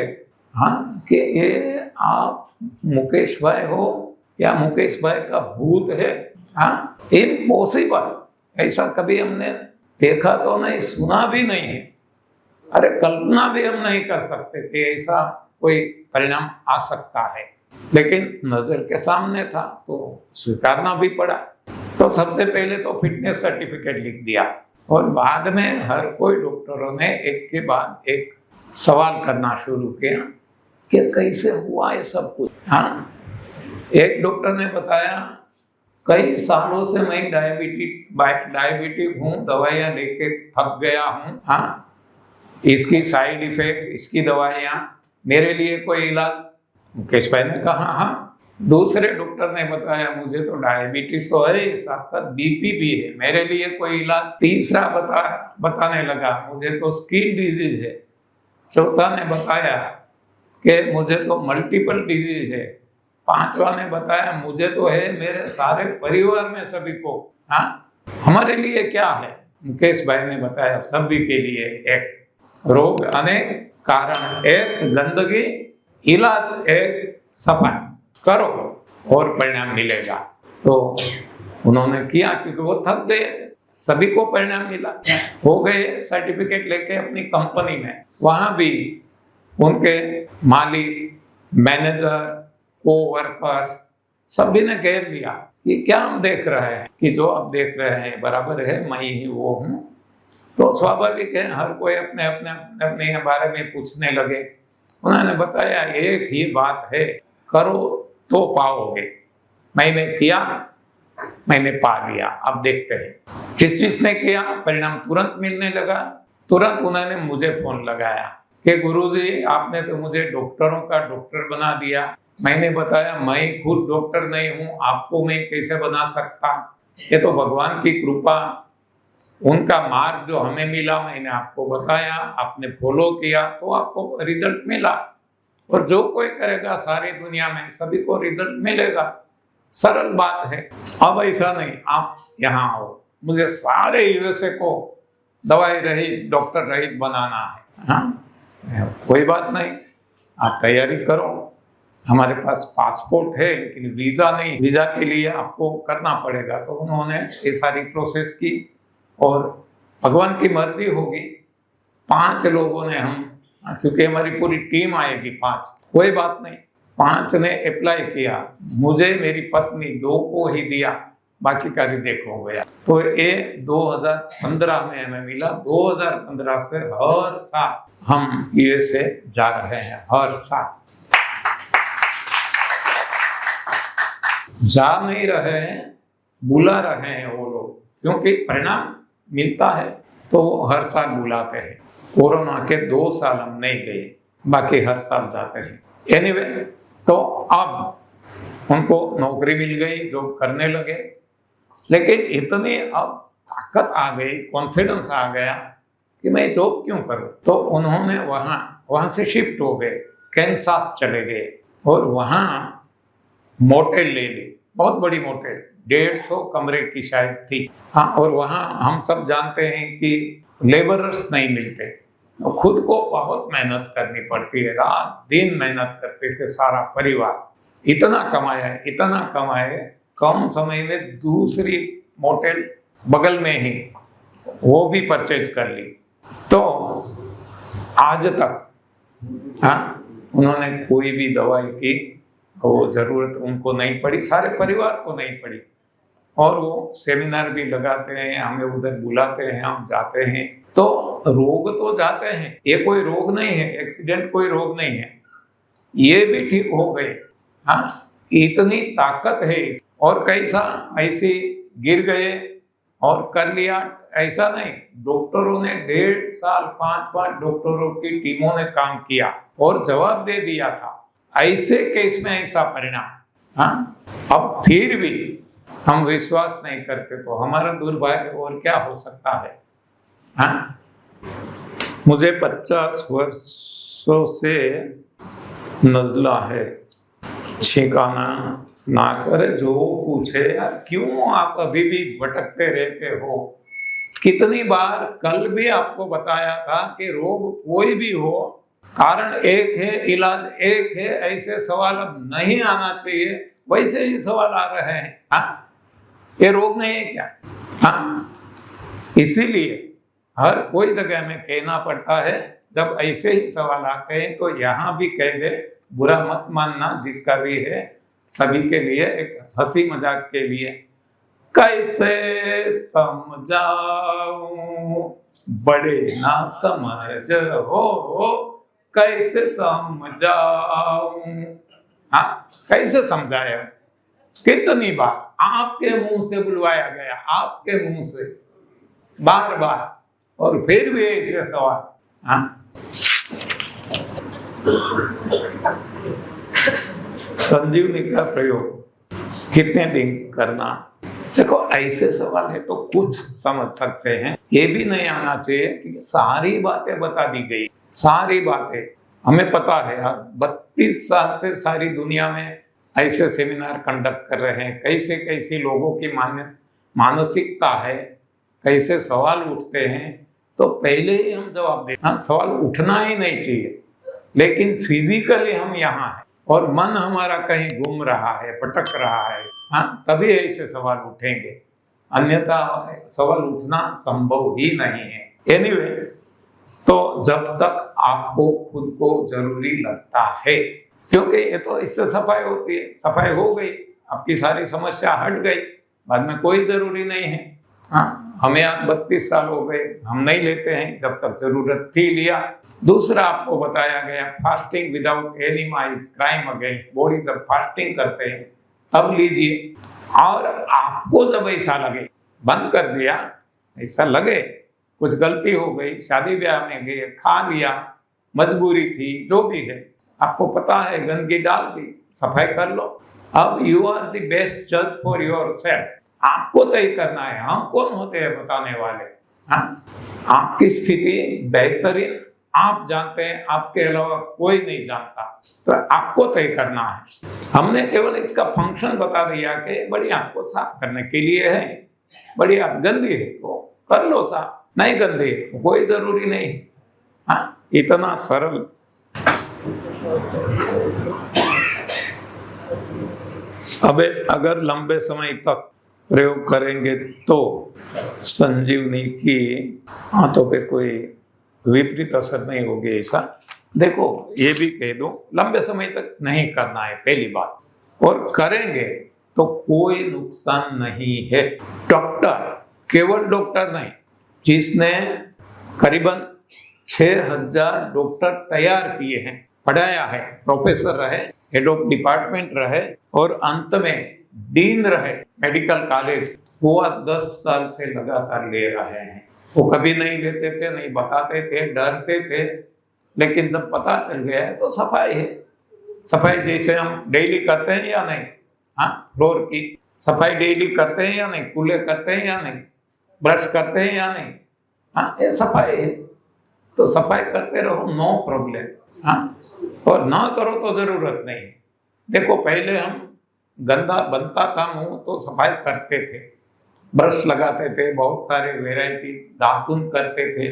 Speaker 1: हाँ, कि ये आप मुकेश भाई हो या मुकेश भाई का भूत है? हाँ, इम्पॉसिबल, ऐसा कभी हमने देखा तो नहीं, सुना भी नहीं है। अरे कल्पना भी हम नहीं कर सकते कि ऐसा कोई परिणाम आ सकता है, लेकिन नजर के सामने था तो स्वीकारना भी पड़ा। तो सबसे पहले तो फिटनेस सर्टिफिकेट लिख दिया, और बाद में हर कोई डॉक्टरों ने एक के बाद एक सवाल करना शुरू किया कि कैसे हुआ ये सब कुछ। हाँ, एक डॉक्टर ने बताया, कई सालों से मैं डायबिटिक हूँ, दवाइयाँ लेके थक गया हूँ। हाँ, इसकी साइड इफेक्ट, इसकी दवाइयाँ, मेरे लिए कोई इलाज? मुकेश भाई ने कहा हाँ। दूसरे डॉक्टर ने बताया, मुझे तो डायबिटीज तो है, साथ साथ बीपी भी है, मेरे लिए कोई इलाज? तीसरा बताने लगा, मुझे तो स्किन डिजीज है। चौथा ने बताया कि मुझे तो मल्टीपल डिजीज है। 5वां ने बताया, मुझे तो है, मेरे सारे परिवार में सभी को। हाँ, हमारे लिए क्या है? मुकेश भाई ने बताया, सभी के लिए एक रोग, अनेक कारण, एक गंदगी, इलाज एक सफाई करो और परिणाम मिलेगा। तो उन्होंने किया क्योंकि वो थक गए थे, सभी को परिणाम मिला, हो गए सर्टिफिकेट लेके अपनी कंपनी में। वहां भी उनके मालिक, मैनेजर, कोवर्कर सभी ने घेर लिया कि क्या हम देख रहे हैं कि जो आप देख रहे हैं बराबर है, मैं ही वो हूँ। तो स्वाभाविक है हर कोई अपने अपने अपने अपने बारे में पूछने लगे। उन्होंने बताया एक ही बात है, करो तो पाओगे। मैंने किया, मैंने पा लिया, अब देखते हैं। जिस जिसने किया परिणाम तुरंत मिलने लगा। तुरंत उन्होंने मुझे फोन लगाया कि गुरुजी आपने तो मुझे डॉक्टरों का डॉक्टर बना दिया। मैंने बताया मैं खुद डॉक्टर नहीं हूँ, आपको मैं कैसे बना सकता, ये तो भगवान की कृपा, उनका मार्ग जो हमें मिला मैंने आपको बताया, आपने फॉलो किया तो आपको रिजल्ट मिला। और जो कोई करेगा सारी दुनिया में सभी को रिजल्ट मिलेगा, सरल बात है। अब ऐसा नहीं, आप यहाँ आओ, मुझे सारे यूएसए को दवाई रहित, डॉक्टर रहित बनाना है। हाँ, कोई बात नहीं, आप तैयारी करो। हमारे पास पासपोर्ट है लेकिन वीज़ा नहीं, वीज़ा के लिए आपको करना पड़ेगा। तो उन्होंने ये सारी प्रोसेस की और भगवान की मर्जी होगी 5 लोगों ने हम, क्योंकि हमारी पूरी टीम आएगी 5, कोई बात नहीं, 5 ने अप्लाई किया। मुझे मेरी पत्नी 2 को ही दिया, बाकी का रिजेक्ट हो गया। तो ये 2015 में हमें मिला। 2015 से हर साल हम यूएसए जा रहे हैं, हर साल जा नहीं रहे हैं, बुला रहे हैं वो लोग, क्योंकि परिणाम मिलता है तो वो हर साल बुलाते हैं। कोरोना के 2 साल हम नहीं गए, बाकी हर साल जाते हैं। एनीवे, तो अब उनको नौकरी मिल गई, जॉब करने लगे। लेकिन इतनी अब ताकत आ गई, कॉन्फिडेंस आ गया कि मैं जॉब क्यों करूं। तो उन्होंने वहाँ से शिफ्ट हो गए, कैंसास चले गए और वहाँ मोटेल ले ली, बहुत बड़ी मोटेल, 150 कमरे की शायद थी। हाँ, और वहाँ हम सब जानते हैं कि लेबरर्स नहीं मिलते, तो खुद को बहुत मेहनत करनी पड़ती है, रात दिन मेहनत करते थे सारा परिवार। इतना कमाए, कम समय में दूसरी मोटेल बगल में ही वो भी परचेज कर ली। तो आज तक उन्होंने कोई भी दवाई की वो जरूरत उनको नहीं पड़ी, सारे परिवार को नहीं पड़ी। और वो सेमिनार भी लगाते हैं, हमें उधर बुलाते हैं, हम जाते हैं। तो रोग तो जाते हैं, ये कोई रोग नहीं है, एक्सीडेंट कोई रोग नहीं है, ये भी ठीक हो गए। हाँ, इतनी ताकत है। और कैसा ऐसे गिर गए और कर लिया, ऐसा नहीं। डॉक्टरों ने 1.5 साल 5 डॉक्टरों की टीमों ने काम किया और जवाब दे दिया था, ऐसे केस में ऐसा परिणाम। हाँ, अब फिर भी हम विश्वास नहीं करते तो हमारा दुर्भाग्य और क्या हो सकता है। हाँ, मुझे 50 वर्षों से नज़ला है, छिकाना ना करे जो पूछे यार क्यों आप अभी भी भटकते रहते हो। कितनी बार कल भी आपको बताया था कि रोग कोई भी हो, कारण एक है, इलाज एक है, ऐसे सवाल अब नहीं आना चाहिए, वैसे ही सवाल आ रहे हैं। हाँ, ये रोग नहीं है क्या? हाँ, इसीलिए हर कोई जगह में कहना पड़ता है, जब ऐसे ही सवाल आते हैं तो यहाँ भी कह दे, बुरा मत मानना, जिसका भी है सभी के लिए, एक हंसी मजाक के लिए। कैसे समझाऊं बड़े ना समझ हो, कैसे समझाऊं। हाँ, कैसे समझाया, कितनी बार आपके मुंह से बुलवाया गया, आपके मुंह से बार बार, और फिर भी ऐसे सवाल। हाँ, संजीवनी का प्रयोग कितने दिन करना। देखो, ऐसे सवाल है तो कुछ समझ सकते हैं, ये भी नहीं आना चाहिए कि सारी बातें बता दी गई। सारी बातें हमें पता है, 32 साल से सारी दुनिया में ऐसे सेमिनार कंडक्ट कर रहे हैं, कैसे कैसे लोगों की मानसिकता है, कैसे सवाल उठते हैं। तो पहले ही हम जवाब दें। हाँ, सवाल उठना ही नहीं चाहिए, लेकिन फिजिकली हम यहाँ हैं और मन हमारा कहीं घूम रहा है, भटक रहा है, हाँ, तभी ऐसे सवाल उठेंगे, अन्यथा सवाल उठना संभव ही नहीं है। एनीवे, तो जब तक आपको खुद को जरूरी लगता है, क्योंकि ये तो इससे सफाई होती है, सफाई हो गई, आपकी सारी समस्या हट गई, बाद में कोई जरूरी नहीं है। हाँ, हमें आज 32 साल हो गए, हम नहीं लेते हैं, जब तक जरूरत थी लिया। दूसरा आपको बताया गया, fasting without enema is crime against body. जब फास्टिंग करते हैं तब लीजिए, और आपको जब ऐसा लगे, बंद कर दिया, ऐसा लगे कुछ गलती हो गई, शादी ब्याह में गए, खा लिया, मजबूरी थी, जो भी है, आपको पता है गंदगी डाल दी, सफाई कर लो। अब यू आर द बेस्ट जज फॉर योर सेल्फ, आपको तय करना है, हम कौन होते हैं बताने वाले। हाँ, आपकी स्थिति बेहतरीन आप जानते हैं, आपके अलावा कोई नहीं जानता, तो आपको तय करना है। हमने केवल इसका फंक्शन बता दिया कि बड़ी हाथ को साफ करने के लिए है, बड़ी हाथ गंदी है तो कर लो साफ, नहीं गंदी है तो कोई जरूरी नहीं। हाँ, इतना सरल। अब अगर लंबे समय तक प्रयोग करेंगे तो संजीवनी की हाथों पे कोई विपरीत असर नहीं होगी, ऐसा देखो, ये भी कह दो, लंबे समय तक नहीं करना है पहली बात, और करेंगे तो कोई नुकसान नहीं है। डॉक्टर, केवल डॉक्टर नहीं, जिसने करीबन 6000 डॉक्टर तैयार किए हैं, पढ़ाया है, प्रोफेसर रहे, हेड ऑफ डिपार्टमेंट रहे और अंत में डीन रहे मेडिकल कॉलेज, वो 10 साल से लगातार ले रहे हैं। वो कभी नहीं लेते थे, नहीं बताते थे, डरते थे, लेकिन जब पता चल गया है तो सफाई है। सफाई जैसे हम डेली करते हैं या नहीं, हाँ, फ्लोर की सफाई डेली करते हैं या नहीं, कूल्हे करते हैं या नहीं, ब्रश करते हैं या नहीं, हाँ, ये सफाई है। तो सफाई करते रहो, नो प्रॉब्लम। हाँ, और ना करो तो जरूरत नहीं है। देखो, पहले हम गंदा बनता था मुंह तो सफाई करते थे, ब्रश लगाते थे, बहुत सारे वेराइटी दातुन करते थे,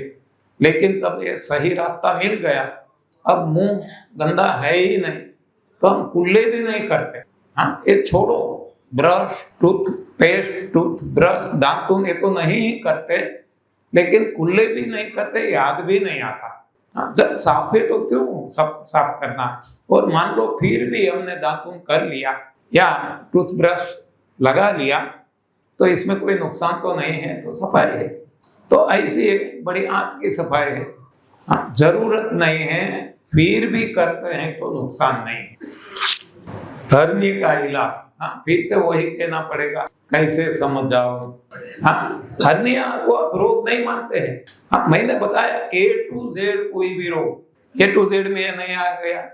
Speaker 1: लेकिन जब ये सही रास्ता मिल गया, अब मुंह गंदा है ही नहीं तो हम कुल्ले भी नहीं करते। हाँ, ये छोड़ो, ब्रश, टूथपेस्ट, टूथब्रश, दातुन ये तो नहीं ही करते, लेकिन कुल्ले भी नहीं करते, याद भी नहीं आता। हाँ, जब साफ है तो क्यों सब साफ करना। और मान लो फिर भी हमने दातुन कर लिया या टूथब्रश लगा लिया तो इसमें कोई नुकसान तो नहीं है, तो सफाई है। तो ऐसी बड़ी आंत की सफाई है। हाँ, जरूरत नहीं है फिर भी करते हैं तो नुकसान नहीं है। हर्निया का इलाज, हाँ, फिर से वही कहना पड़ेगा, कैसे समझ जाओ। हाँ, हर्निया को आप रोग नहीं मानते हैं। हाँ, मैंने बताया A to Z कोई भी रोग, A to Z में ये नहीं आ गया,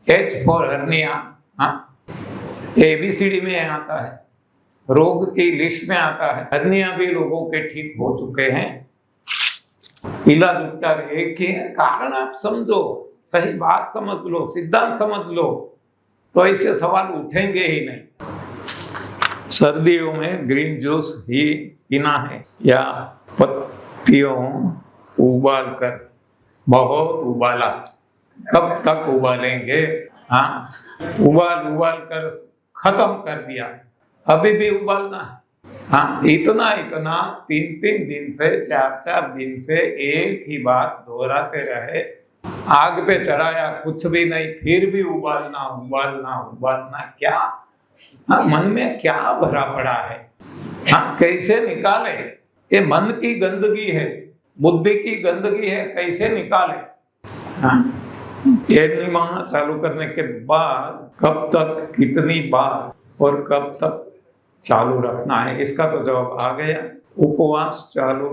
Speaker 1: H फॉर हर्निया, हाँ, ABCD में आता है, रोग की लिस्ट में आता है। हर्निया भी लोगों के ठीक हो चुके हैं, इलाज उपचार एक ही है। कारण आप समझो, सही बात समझ लो, सिद्धांत समझ लो, तो ऐसे सवाल उठेंगे ही नहीं। सर्दियों में ग्रीन जूस ही पीना है या पत्तियों उबाल कर, बहुत उबाला, कब तक उबालेंगे। हाँ, उबाल कर खत्म कर दिया, अभी भी उबालना है। हाँ, इतना 3 दिन से 4 दिन से एक ही बात दोहराते रहे, आग पे चढ़ाया कुछ भी नहीं, फिर भी उबालना क्या। हाँ, मन में क्या भरा पड़ा है। हाँ, कैसे निकाले। ये मन की गंदगी है, बुद्धि की गंदगी है, कैसे निकाले। हाँ, एनिमा चालू करने के बाद कब तक, कितनी बार और कब तक चालू रखना है, इसका तो जवाब आ गया। उपवास चालू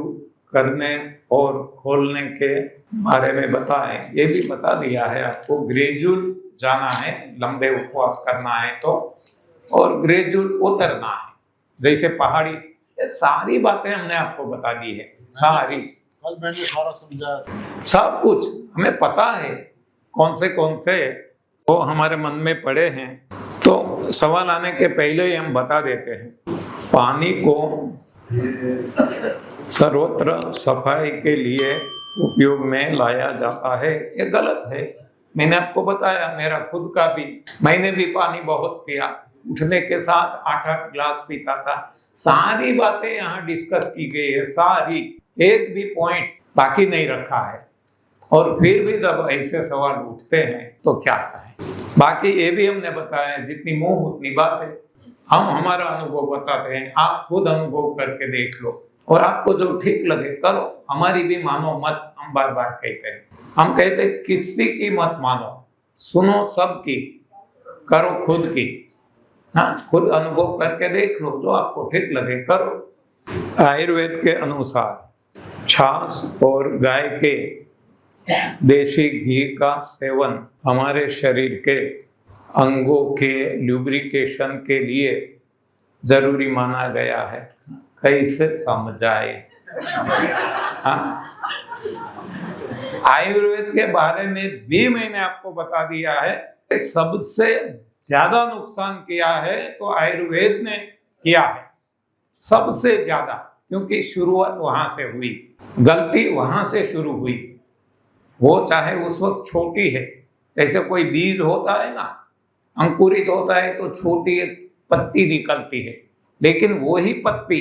Speaker 1: करने और खोलने के बारे में बताएं, ये भी बता दिया है आपको। ग्रेजुअल जाना है, लंबे उपवास करना है तो, और ग्रेजुअल उतरना है, जैसे पहाड़ी। ये सारी बातें हमने आपको बता दी है, सारी,
Speaker 2: कल मैंने सारा समझाया,
Speaker 1: सब कुछ हमें पता है, कौन से वो हमारे मन में पड़े हैं। तो सवाल आने के पहले ही हम बता देते हैं। पानी को सर्वत्र सफाई के लिए उपयोग में लाया जाता है, ये गलत है। मैंने आपको बताया मेरा खुद का भी, मैंने भी पानी बहुत पिया, उठने के साथ 8-8 ग्लास पीता था। सारी बातें यहाँ डिस्कस की गई है, सारी, एक भी पॉइंट बाकी नहीं रखा है। और फिर भी जब ऐसे सवाल उठते हैं तो क्या कहें। बाकी ये भी हमने बताया, जितनी मुंह उतनी बात है। हम हमारा अनुभव बताते हैं, आप खुद अनुभव करके देख लो और आपको जो ठीक लगे करो। हमारी भी मानो मत, हम बार बार कहते हैं। हम कहते हैं किसी की मत मानो, सुनो सबकी, करो खुद की। हाँ, खुद अनुभव करके देख लो, जो आपको ठीक लगे करो। आयुर्वेद के अनुसार छाछ और गाय के देशी घी का सेवन हमारे शरीर के अंगों के ल्यूब्रिकेशन के लिए जरूरी माना गया है। कैसे समझाए? हाँ? आयुर्वेद के बारे में भी मैंने आपको बता दिया है कि सबसे ज्यादा नुकसान किया है तो आयुर्वेद ने किया है, सबसे ज्यादा, क्योंकि शुरुआत वहां से हुई, गलती वहां से शुरू हुई। वो चाहे उस वक्त छोटी है, जैसे कोई बीज होता है ना, अंकुरित होता है तो छोटी एक पत्ती निकलती है, लेकिन वही पत्ती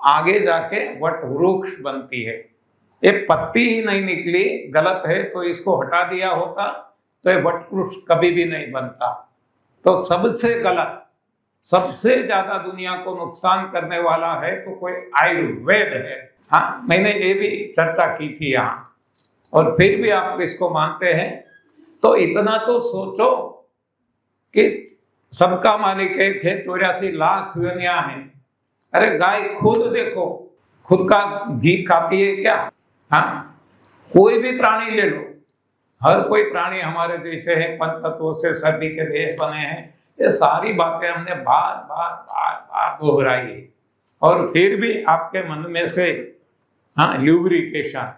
Speaker 1: आगे जाके वट वृक्ष बनती है। ये पत्ती ही नहीं निकली, गलत है, तो इसको हटा दिया होता तो ये वट वृक्ष कभी भी नहीं बनता। तो सबसे गलत, सबसे ज्यादा दुनिया को नुकसान करने वाला है तो कोई आयुर्वेद है। हाँ, मैंने ये भी चर्चा की थी यहाँ, और फिर भी आप इसको मानते हैं तो इतना तो सोचो कि सबका मालिक एक है, 84 लाख योनियां हैं। अरे गाय खुद देखो, खुद का घी खाती है क्या? हाँ, कोई भी प्राणी ले लो, हर कोई प्राणी हमारे जैसे है, पंचतत्वों से सभी के देश बने हैं। ये सारी बातें हमने बार बार बार बार दोहराई है, और फिर भी आपके मन में से हाँ ल्यूब्रिकेशन,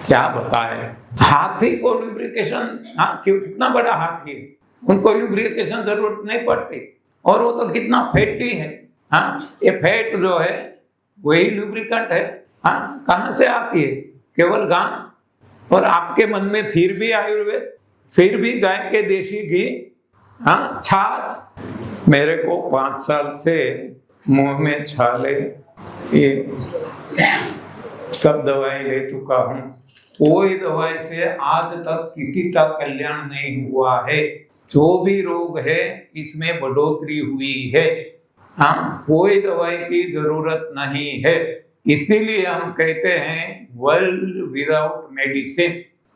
Speaker 1: क्या बताए, हाथी को ल्यूब्रिकेशन, हाँ क्यों, कितना बड़ा हाथी है, उनको ल्यूब्रिकेशन जरूरत नहीं पड़ती, और वो तो कितना फैटी है। हाँ, ये फैट जो है वही ल्यूब्रिकेंट है। हाँ, कहाँ से आती है? केवल घास। और आपके मन में फिर भी आयुर्वेद, फिर भी गाय के देशी घी, हाँ छाछ। मेरे को 5 साल से मुंह में छाले, ये सब दवाई ले चुका हूँ, कोई दवाई से आज तक किसी का कल्याण नहीं हुआ है। जो भी रोग है इसमें बढ़ोतरी हुई है। हाँ, कोई दवाई की जरूरत नहीं है। इसीलिए हम कहते हैं वर्ल्ड विदाउट मेडिसिन।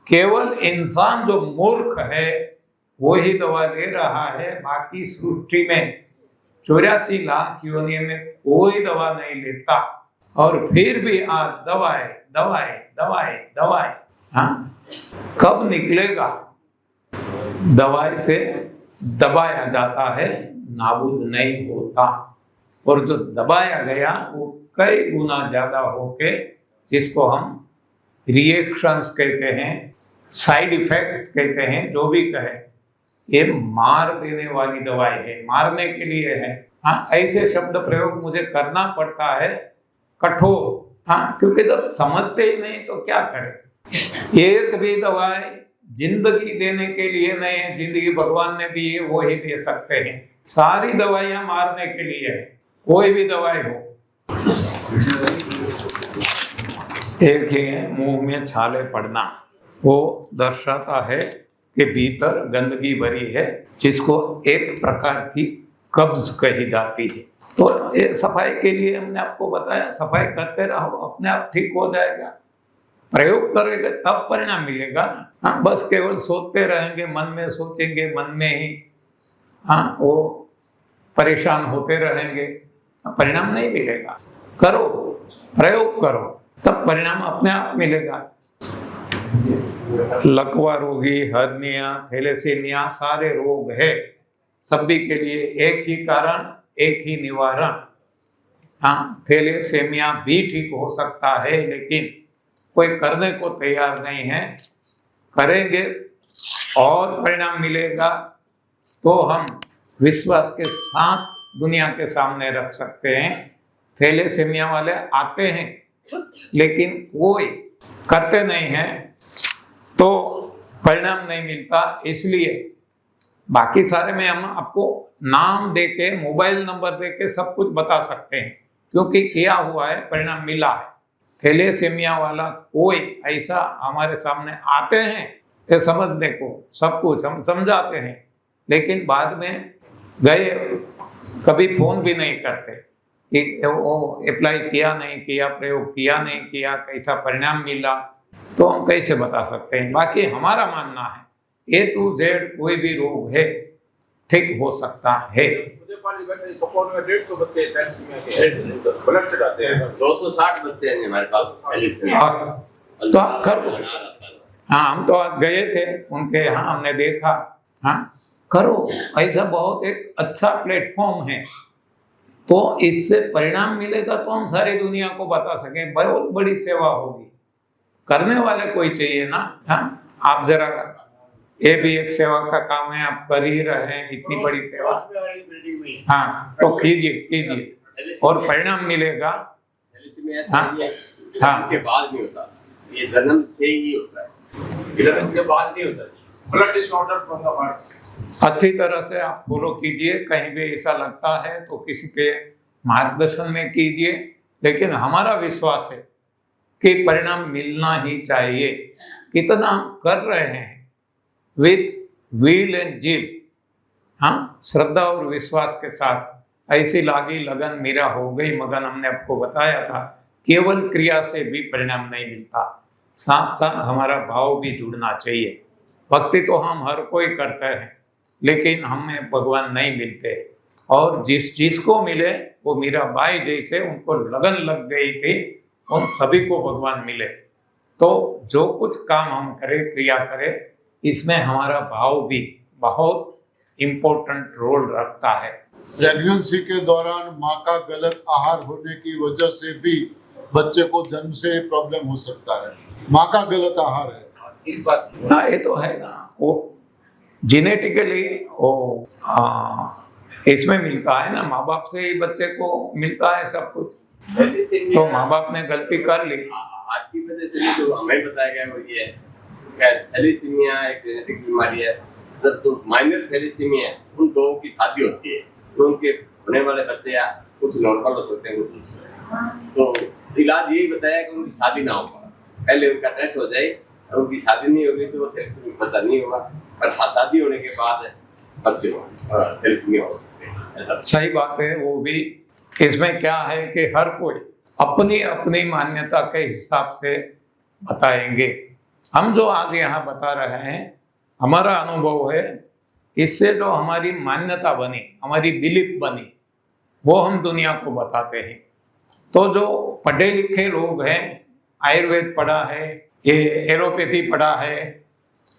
Speaker 1: केवल इंसान जो मूर्ख है वही दवा ले रहा है, बाकी सृष्टि में 84 लाख योनि में कोई दवा नहीं लेता, और फिर भी आज दवाएं दवाएं दवाएं दवाएं। हाँ, कब निकलेगा? दवाई से दबाया जाता है, नाबूद नहीं होता। और जो दबाया गया वो कई गुना ज्यादा होके, जिसको हम रिएक्शंस कहते हैं, साइड इफेक्ट्स कहते हैं, जो भी कहे, ये मार देने वाली दवाई है, मारने के लिए है। हाँ, ऐसे शब्द प्रयोग मुझे करना पड़ता है, कठोर। हाँ, क्योंकि जब समझते ही नहीं तो क्या करें। एक भी दवाई जिंदगी देने के लिए नहीं है, जिंदगी भगवान ने दी है, वो ही दे सकते हैं। सारी दवाइयां मारने के लिए है, कोई भी दवाई हो। एक ही है मुंह में छाले पड़ना, वो दर्शाता है कि भीतर गंदगी भरी है, जिसको एक प्रकार की कब्ज कही जाती है। तो ये सफाई के लिए हमने आपको बताया, सफाई करते रहो, अपने आप ठीक हो जाएगा। प्रयोग करेंगे तब परिणाम मिलेगा ना। हाँ, बस केवल सोचते रहेंगे, मन में सोचेंगे, मन में ही हाँ वो परेशान होते रहेंगे, परिणाम नहीं मिलेगा। करो, प्रयोग करो, तब परिणाम अपने आप मिलेगा। लकवा रोगी, हर्निया, थैलेसीमिया सारे रोग है, सभी के लिए एक ही कारण, एक ही निवारण। हाँ, थैलेसीमिया भी ठीक हो सकता है, लेकिन कोई करने को तैयार नहीं है। करेंगे और परिणाम मिलेगा तो हम विश्वास के साथ दुनिया के सामने रख सकते हैं। थैलेसीमिया वाले आते हैं लेकिन कोई करते नहीं हैं, तो परिणाम नहीं मिलता, इसलिए बाकी सारे में हम आपको नाम देके मोबाइल नंबर देके सब कुछ बता सकते हैं, क्योंकि किया हुआ है, परिणाम मिला है। थैलेसीमिया वाला कोई ऐसा हमारे सामने आते हैं ये समझने को, सब कुछ हम समझाते हैं, लेकिन बाद में गए कभी फोन भी नहीं करते कि वो अप्लाई किया नहीं किया, प्रयोग किया नहीं किया, कैसा परिणाम मिला, तो हम कैसे बता सकते हैं। बाकी हमारा मानना है A to Z कोई भी रोग है ठीक हो सकता है।
Speaker 3: 260 बच्चे हैं हमारे पास थैलेसीमिया।
Speaker 1: तो आप करो, हाँ हम तो आज गए थे उनके यहाँ, हमने देखा, हाँ करो, ऐसा बहुत एक अच्छा प्लेटफॉर्म है, तो इससे परिणाम मिलेगा तो हम सारी दुनिया को बता सकें, बहुत बड़ी सेवा होगी। करने वाले कोई चाहिए ना, हाँ आप जरा, ये भी एक सेवा का काम है, आप कर ही रहे हैं इतनी बड़ी सेवा, हाँ तो कीजिए कीजिए और परिणाम मिलेगा। हाँ हाँ
Speaker 3: के बाद नहीं होता, ये जन्म से ही होता है, जन्म के बाद नहीं होता। Blood disorder from the heart
Speaker 1: अच्छी तरह से आप फॉलो कीजिए, कहीं भी ऐसा लगता है तो किसी के मार्गदर्शन में कीजिए, लेकिन हमारा विश्वास है कि परिणाम मिलना ही चाहिए। कितना हम कर रहे हैं विथ व्हील एंड जिल, हाँ श्रद्धा और विश्वास के साथ, ऐसी लागी लगन मेरा हो गई मगन, हमने आपको बताया था। केवल क्रिया से भी परिणाम नहीं मिलता, साथ साथ हमारा भाव भी जुड़ना चाहिए। भक्ति तो हम हर कोई करते हैं, लेकिन हमें भगवान नहीं मिलते, और जिसको मिले वो मीराबाई जैसे उनको लगन लग गई थी, उन सभी को भगवान मिले। तो जो कुछ काम हम करें, क्रिया करें, इसमें हमारा भाव भी बहुत इम्पोर्टेंट रोल रखता है।
Speaker 2: प्रेगनेंसी के दौरान माँ का गलत आहार होने की वजह से भी बच्चे को जन्म से प्रॉब्लम हो सकता है। माँ का गलत आहार है,
Speaker 1: हाँ ये तो है ना, वो जेनेटिकली वो इसमें मिलता है ना, माँ बाप से ही बच्चे को मिलता है सब कुछ। तो माँ बाप ने गलती कर ली,
Speaker 3: आज की वजह से जो हमें बताया गया वो ये है, थैलेसीमिया एक जेनेटिक बीमारी है। जब जो माइनर थैलेसीमिया है उन लोगों की शादी होती है तो उनके होने वाले बच्चे या कुछ नॉर्मल हो सकते हैं, कुछ तो इलाज यही बताया कि उनकी शादी ना हो, पहले उनका टेस्ट हो जाए, और उनकी शादी नहीं होगी तो वो थैलेसीमिया बच्चा नहीं होगा, पर शादी होने के बाद बच्चे थैलेसीमिया हो सकते हैं। ऐसा
Speaker 1: सही बात है। वो भी इसमें क्या है कि हर कोई अपनी अपनी मान्यता के हिसाब से बताएंगे। हम जो आज यहाँ बता रहे हैं, हमारा अनुभव है, इससे जो हमारी मान्यता बनी, हमारी बिलीफ बनी, वो हम दुनिया को बताते हैं। तो जो पढ़े लिखे लोग हैं, आयुर्वेद पढ़ा है, ये एलोपैथी पढ़ा है,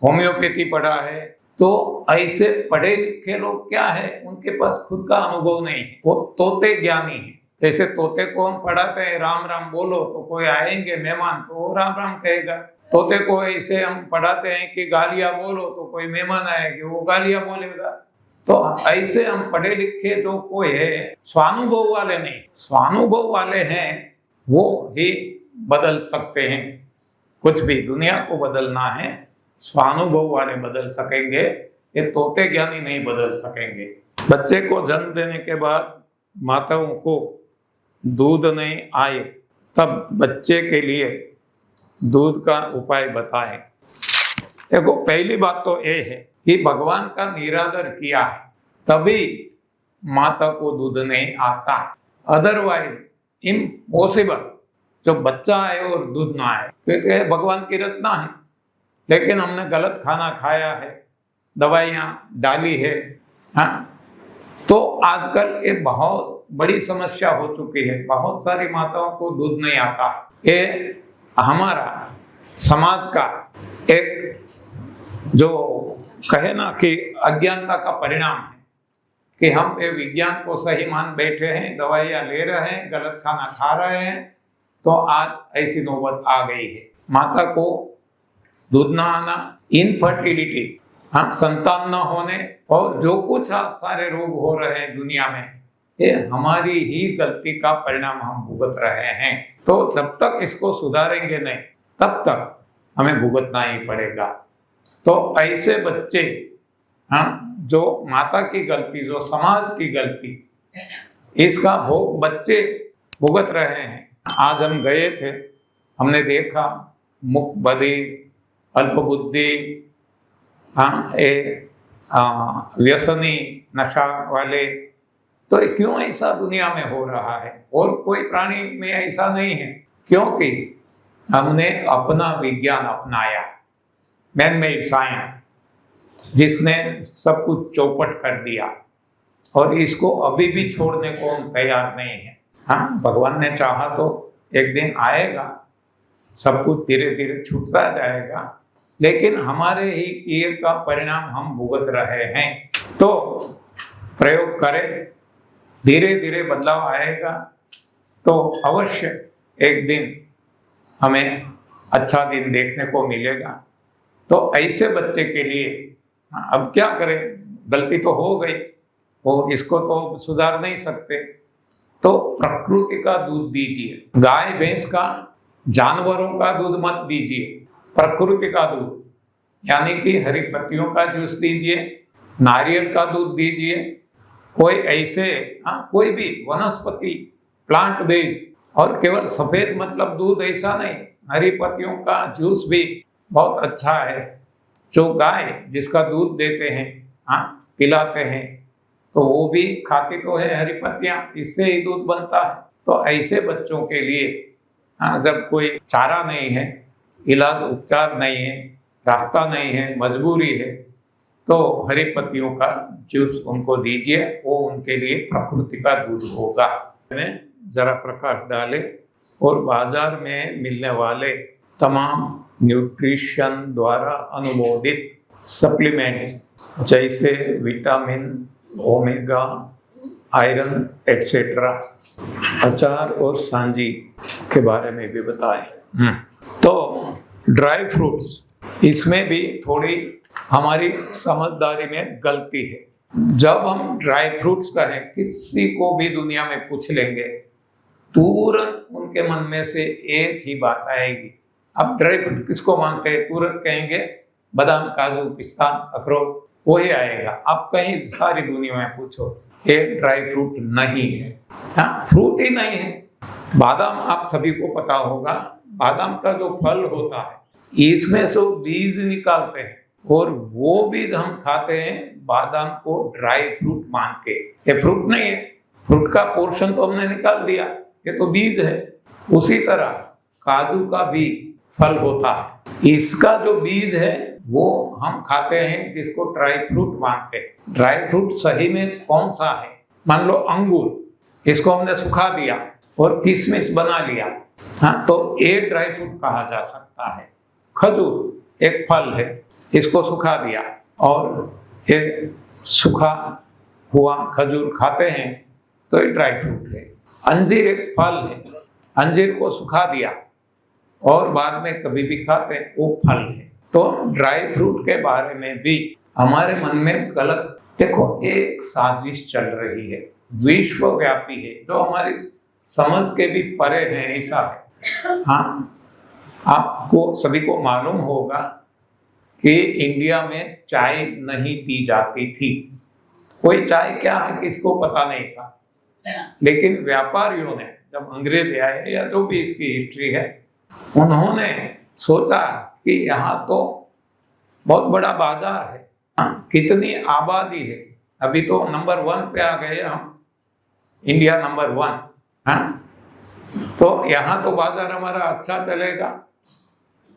Speaker 1: होम्योपैथी पढ़ा है, तो ऐसे पढ़े लिखे लोग क्या है, उनके पास खुद का अनुभव नहीं है, वो तोते ज्ञानी है। जैसे तोते को हम पढ़ाते हैं राम राम बोलो, तो कोई आएंगे मेहमान तो वो राम राम कहेगा। तोते को ऐसे हम पढ़ाते हैं कि गालियां बोलो, तो कोई मेहमान आएंगे वो गालियां बोलेगा। तो ऐसे हम पढ़े लिखे जो कोई है, स्वानुभव वाले नहीं, स्वानुभव वाले हैं वो ही बदल सकते हैं। कुछ भी दुनिया को बदलना है, स्वानुभव वाले बदल सकेंगे, ये तोते ज्ञानी नहीं बदल सकेंगे। बच्चे को जन्म देने के बाद माताओं को दूध नहीं आए, तब बच्चे के लिए दूध का उपाय बताएं। देखो पहली बात तो ये है कि भगवान का निरादर किया है तभी माता को दूध नहीं आता, अदरवाइज इम्पॉसिबल जो बच्चा आए और दूध ना आए, क्योंकि भगवान की रचना है। लेकिन हमने गलत खाना खाया है, दवाइयाँ डाली है, हाँ, तो आजकल ये बहुत बड़ी समस्या हो चुकी है। बहुत सारी माताओं को दूध नहीं आता। ये हमारा समाज का एक जो कहे ना कि अज्ञानता का परिणाम है कि हम ये विज्ञान को सही मान बैठे हैं, दवाइयाँ ले रहे हैं, गलत खाना खा रहे हैं, तो आज ऐसी नौबत आ गई है। माता को दूध ना आना, इनफर्टिलिटी, हाँ, संतान न होने, और जो कुछ सारे रोग हो रहे हैं दुनिया में, ये हमारी ही गलती का परिणाम हम भुगत रहे हैं। तो जब तक इसको सुधारेंगे नहीं, तब तक हमें भुगतना ही पड़ेगा। तो ऐसे बच्चे, हाँ, जो माता की गलती, जो समाज की गलती, इसका भोग बच्चे भुगत रहे हैं। आज हम गए थे, हमने देखा मुख बधिर, अल्पबुद्धि, हाँ, व्यसनी, नशा वाले, तो ये क्यों ऐसा दुनिया में हो रहा है? और कोई प्राणी में ऐसा नहीं है, क्योंकि हमने अपना विज्ञान अपनाया, मैन मेड साइंस, जिसने सब कुछ चौपट कर दिया, और इसको अभी भी छोड़ने को हम तैयार नहीं है। हाँ, भगवान ने चाहा तो एक दिन आएगा, सब कुछ धीरे धीरे छूटता जाएगा, लेकिन हमारे ही किए का परिणाम हम भुगत रहे हैं। तो प्रयोग करें, धीरे धीरे बदलाव आएगा, तो अवश्य एक दिन हमें अच्छा दिन देखने को मिलेगा। तो ऐसे बच्चे के लिए अब क्या करें, गलती तो हो गई, वो इसको तो सुधार नहीं सकते, तो प्रकृति का दूध दीजिए, गाय भैंस का, जानवरों का दूध मत दीजिए, प्रकृति का दूध, यानी कि हरी पत्तियों का जूस दीजिए, नारियल का दूध दीजिए, कोई ऐसे, कोई भी वनस्पति, प्लांट बेस्ड, और केवल सफेद मतलब दूध ऐसा नहीं, हरी पत्तियों का जूस भी बहुत अच्छा है। जो गाय जिसका दूध देते हैं, पिलाते हैं, तो वो भी खाती तो है हरी पत्तियां, इससे ही दूध बनता है। तो ऐसे बच्चों के लिए जब कोई चारा नहीं है, इलाज उपचार नहीं है, रास्ता नहीं है, मजबूरी है, तो हरी पत्तियों का जूस उनको दीजिए, वो उनके लिए प्रकृति का दूध होगा। में जरा प्रकाश डाले, और बाजार में मिलने वाले तमाम न्यूट्रिशन द्वारा अनुमोदित सप्लीमेंट, जैसे विटामिन, ओमेगा, आयरन एटसेट्रा, अचार और सांजी के बारे में भी बताएं। तो ड्राई फ्रूट्स, इसमें भी थोड़ी हमारी समझदारी में गलती है। जब हम ड्राई फ्रूट्स कहें, किसी को भी दुनिया में पूछ लेंगे, तुरंत उनके मन में से एक ही बात आएगी, अब ड्राई फ्रूट किसको मानते हैं? तुरंत कहेंगे बादाम, काजू, पिस्ता, अखरोट, वही आएगा। आप कहीं सारी दुनिया में पूछो, ये ड्राई फ्रूट नहीं है, फ्रूट ही नहीं है। बादाम आप सभी को पता होगा, बादाम का जो फल होता है, इसमें से बीज निकालते हैं, और वो बीज हम खाते हैं बादाम को ड्राई फ्रूट मान के। ये फ्रूट नहीं है, फ्रूट का पोर्शन तो हमने निकाल दिया, ये तो बीज है। उसी तरह काजू का भी फल होता है, इसका जो बीज है वो हम खाते हैं, जिसको ड्राई फ्रूट मानते हैं। ड्राई फ्रूट सही में कौन सा है? मान लो अंगूर, इसको हमने सुखा दिया और किशमिश बना लिया, तो ये ड्राई फ्रूट कहा जा सकता है। खजूर एक फल है, इसको सुखा दिया और ये सूखा हुआ खजूर खाते हैं, तो ये ड्राई फ्रूट है। अंजीर एक फल है, अंजीर को सुखा दिया और बाद में कभी भी खाते हैं, वो फल है। तो ड्राई फ्रूट के बारे में भी हमारे मन में गलत, देखो एक साजिश चल रही है, विश्वव्यापी है, जो हमारी समझ के भी परे है, ऐसा है। हाँ, आपको सभी को मालूम होगा कि इंडिया में चाय नहीं पी जाती थी। कोई चाय क्या है किसको पता नहीं था, लेकिन व्यापारियों ने, जब अंग्रेज आए या जो भी इसकी हिस्ट्री है, उन्होंने सोचा कि यहाँ तो बहुत बड़ा बाजार है, कितनी आबादी है, अभी तो नंबर 1 पे आ गए हम, इंडिया नंबर 1, तो यहाँ तो बाजार हमारा अच्छा चलेगा।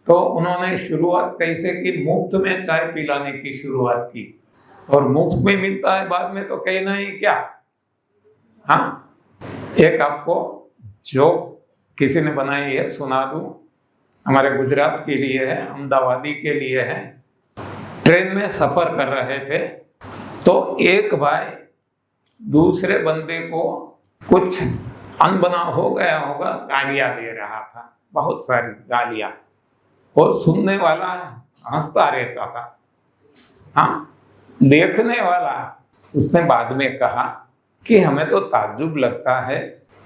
Speaker 1: तो उन्होंने शुरुआत कैसे की? मुफ्त में चाय पिलाने की शुरुआत की, और मुफ्त में मिलता है बाद में तो कहना ही क्या। एक आपको जो किसी ने बनाई है सुना दूं, हमारे गुजरात के लिए है, अहमदाबादी के लिए है। ट्रेन में सफर कर रहे थे, तो एक भाई दूसरे बंदे को कुछ अनबना हो गया होगा, गालियां दे रहा था, बहुत सारी गालियां, और सुनने वाला हंसता रहता था। देखने वाला, उसने बाद में कहा कि हमें तो ताज्जुब लगता है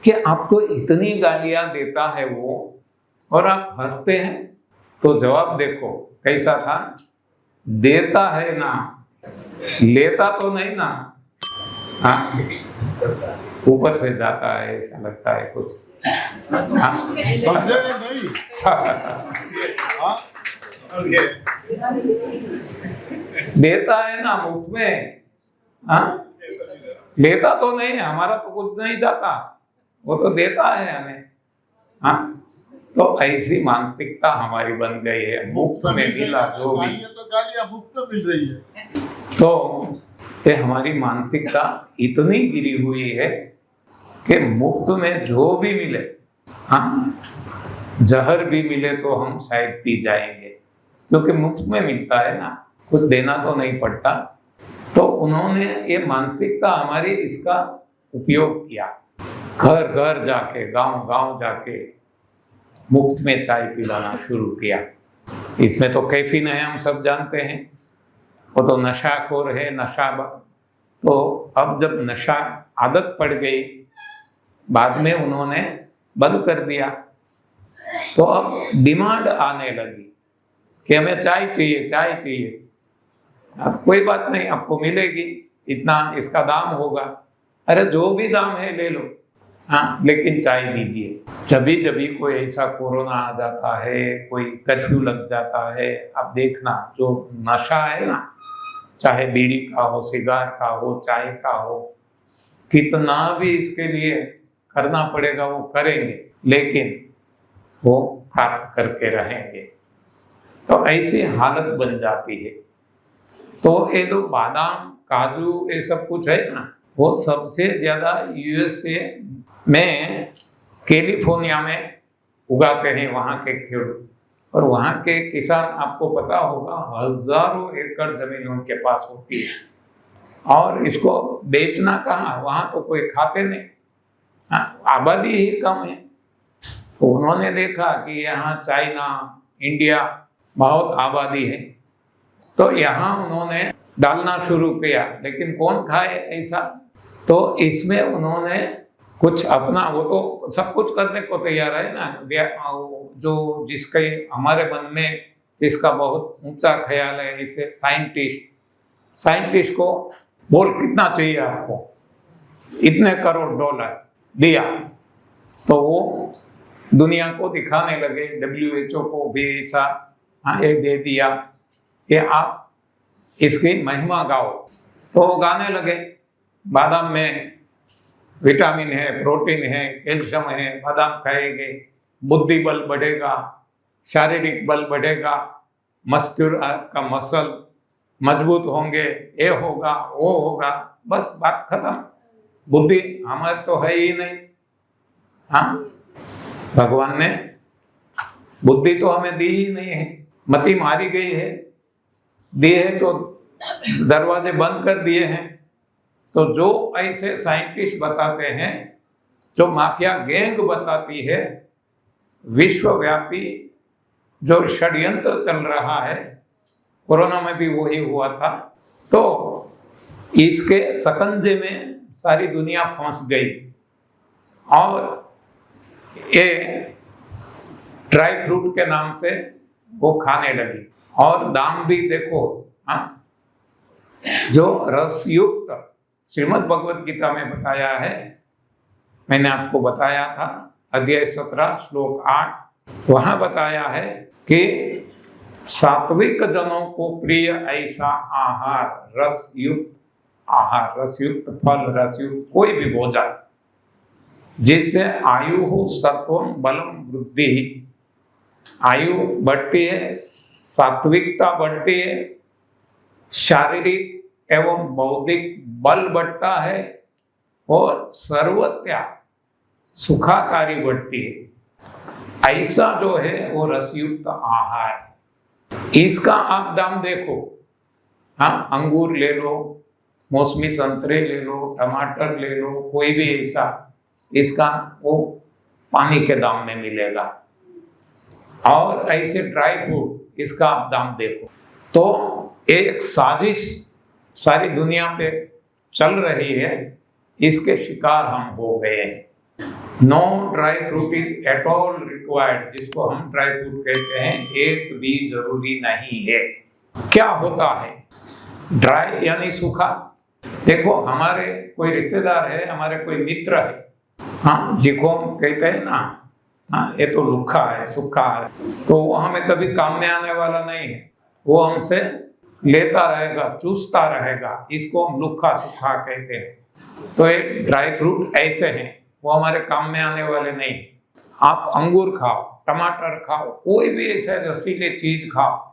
Speaker 1: कि आपको इतनी गालियां देता है वो, और आप हंसते हैं। तो जवाब देखो कैसा था, देता है ना, लेता तो नहीं ना। हाँ, ऊपर से जाता है ऐसा लगता है कुछ। हाँ?
Speaker 2: समझे नहीं? हाँ?
Speaker 1: देता है ना मुफ्त में। हाँ, लेता तो नहीं है, हमारा तो कुछ नहीं जाता, वो तो देता है हमें। हाँ, तो ऐसी मानसिकता हमारी बन गई है, मुफ्त में मिला जो भी।
Speaker 2: गालियाँ तो गालियाँ मुफ्त में मिल रही है।
Speaker 1: तो ये हमारी मानसिकता इतनी गिरी हुई है कि मुफ्त में जो भी मिले, हाँ, जहर भी मिले तो हम शायद पी जाएंगे, क्योंकि मुफ्त में मिलता है ना, कुछ देना तो नहीं पड़ता। तो उन्होंने ये मानसिकता हमारी इसका उपयोग किया, घर घर जाके, गांव गांव जाके मुफ्त में चाय पिलाना शुरू किया। इसमें तो कैफीन है, हम सब जानते हैं, वो तो नशाखोर है, तो अब जब नशा आदत पड़ गई, बाद में उन्होंने बंद कर दिया, तो अब डिमांड आने लगी कि हमें चाय चाहिए, चाय चाहिए। अब कोई बात नहीं, आपको मिलेगी, इतना इसका दाम होगा, अरे जो भी दाम है ले लो, हाँ, लेकिन चाय दीजिए। जभी जभी कोई ऐसा कोरोना आ जाता है, कोई कर्फ्यू लग जाता है, अब देखना जो नशा है ना, चाहे बीड़ी का हो, सिगार का हो, चाय का हो, कितना भी इसके लिए करना पड़ेगा वो करेंगे, लेकिन वो प्राप्त करके रहेंगे। तो ऐसी हालत बन जाती है। तो ये जो बादाम, काजू, ये सब कुछ है ना, वो सबसे ज्यादा यूएसए में, कैलिफोर्निया में उगाते हैं वहाँ के खेडूत। और वहाँ के किसान, आपको पता होगा, हजारों एकड़ जमीन उनके पास होती है, और इसको बेचना कहाँ, वहाँ तो कोई खाते नहीं, हाँ, आबादी ही कम है। तो उन्होंने देखा कि यहाँ चाइना, इंडिया बहुत आबादी है, तो यहाँ उन्होंने डालना शुरू किया, लेकिन कौन खाए ऐसा। तो इसमें उन्होंने कुछ अपना, वो तो सब कुछ करने को तैयार है ना, जो जिसके हमारे मन में जिसका बहुत ऊंचा ख्याल है, इसे साइंटिस्ट को बोल कितना चाहिए आपको, इतने करोड़ डॉलर दिया, तो वो दुनिया को दिखाने लगे, WHO को भी ऐसा, हाँ, ये दे दिया कि आप इसकी महिमा गाओ। तो वो गाने लगे, बादाम में विटामिन है, प्रोटीन है, कैल्शियम है, बादाम खाएंगे, बुद्धि बल बढ़ेगा, शारीरिक बल बढ़ेगा, मस्कुलर का मसल मजबूत होंगे, ये होगा, वो होगा, बस बात खत्म। बुद्धि हमारे तो है ही नहीं। हाँ, भगवान ने बुद्धि तो हमें दी ही नहीं है, मति मारी गई है, दी है तो दरवाजे बंद कर दिए हैं। तो जो ऐसे साइंटिस्ट बताते हैं, जो माफिया गैंग बताती है, विश्वव्यापी जो षड्यंत्र चल रहा है, कोरोना में भी वही हुआ था, तो इसके शकंजे में सारी दुनिया फंस गई। और ये ड्राई फ्रूट के नाम से वो खाने लगी, और दाम भी देखो, हाँ, जो रसयुक्त श्रीमद् भगवद गीता में बताया है, मैंने आपको बताया था, अध्याय 17 श्लोक 8, वहां बताया है कि सात्विक जनों को प्रिय ऐसा आहार, रसयुक्त आहार, रसयुक्त फल, रसयुक्त कोई भी भोजन, जिससे आयु हो सत्वम बलम वृद्धि, आयु बढ़ती है, सात्विकता बढ़ती है, शारीरिक एवं बौद्धिक बल बढ़ता है, और सर्वत्या सुखाकारी बढ़ती है। ऐसा जो है वो रसयुक्त आहार है। इसका आप दाम देखो, हाँ, अंगूर ले लो, मौसमी संतरे ले लो, टमाटर ले लो, कोई भी ऐसा, इसका वो पानी के दाम में मिलेगा। और ऐसे ड्राई फ्रूट, इसका आप दाम देखो। तो एक साजिश सारी दुनिया पे चल रही है, इसके शिकार हम हो गए हैं। No dry fruit is at all required, जिसको हम ड्राई फ्रूट कहते हैं, एक भी जरूरी नहीं है। क्या होता है ड्राई यानी सूखा? देखो, हमारे कोई रिश्तेदार है, हमारे कोई मित्र है, हाँ, जिसको हम कहते हैं ना, हाँ, ये तो लुखा है, सूखा है, तो वो हमें कभी काम में आने वाला नहीं है। वो हमसे लेता रहेगा, चूसता रहेगा, इसको हम लुखा सूखा कहते हैं। तो ये ड्राई फ्रूट ऐसे हैं, वो हमारे काम में आने वाले नहीं। आप अंगूर खाओ, टमाटर खाओ, कोई भी ऐसे रसीले चीज खाओ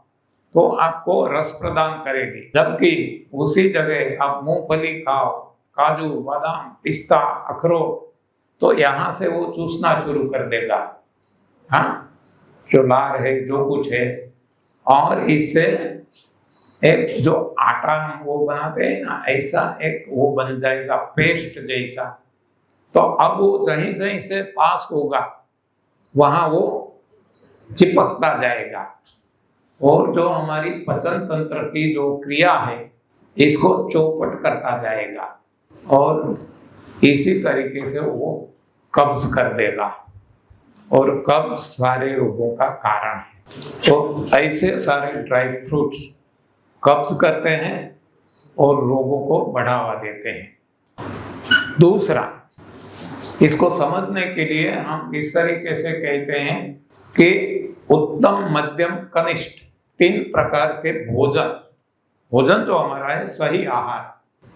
Speaker 1: तो आपको रस प्रदान करेगी। जबकि उसी जगह आप मूंगफली खाओ, काजू, बादाम, पिस्ता, अखरोट, तो यहाँ से वो चूसना शुरू कर देगा, हाँ, जो लार है, जो कुछ है। और इससे एक जो आटा हम वो बनाते हैं ना, ऐसा एक वो बन जाएगा पेस्ट जैसा। तो अब वो जहीं जहीं से पास होगा वहाँ वो चिपकता जाएगा, और जो हमारी पाचन तंत्र की जो क्रिया है इसको चौपट करता जाएगा, और इसी तरीके से वो कब्ज कर देगा, और कब्ज सारे रोगों का कारण है। तो ऐसे सारे ड्राई फ्रूट्स कब्ज करते हैं और रोगों को बढ़ावा देते हैं। दूसरा, इसको समझने के लिए हम इस तरीके से कहते हैं कि उत्तम, मध्यम, कनिष्ठ 3 प्रकार के भोजन जो हमारा है, सही आहार,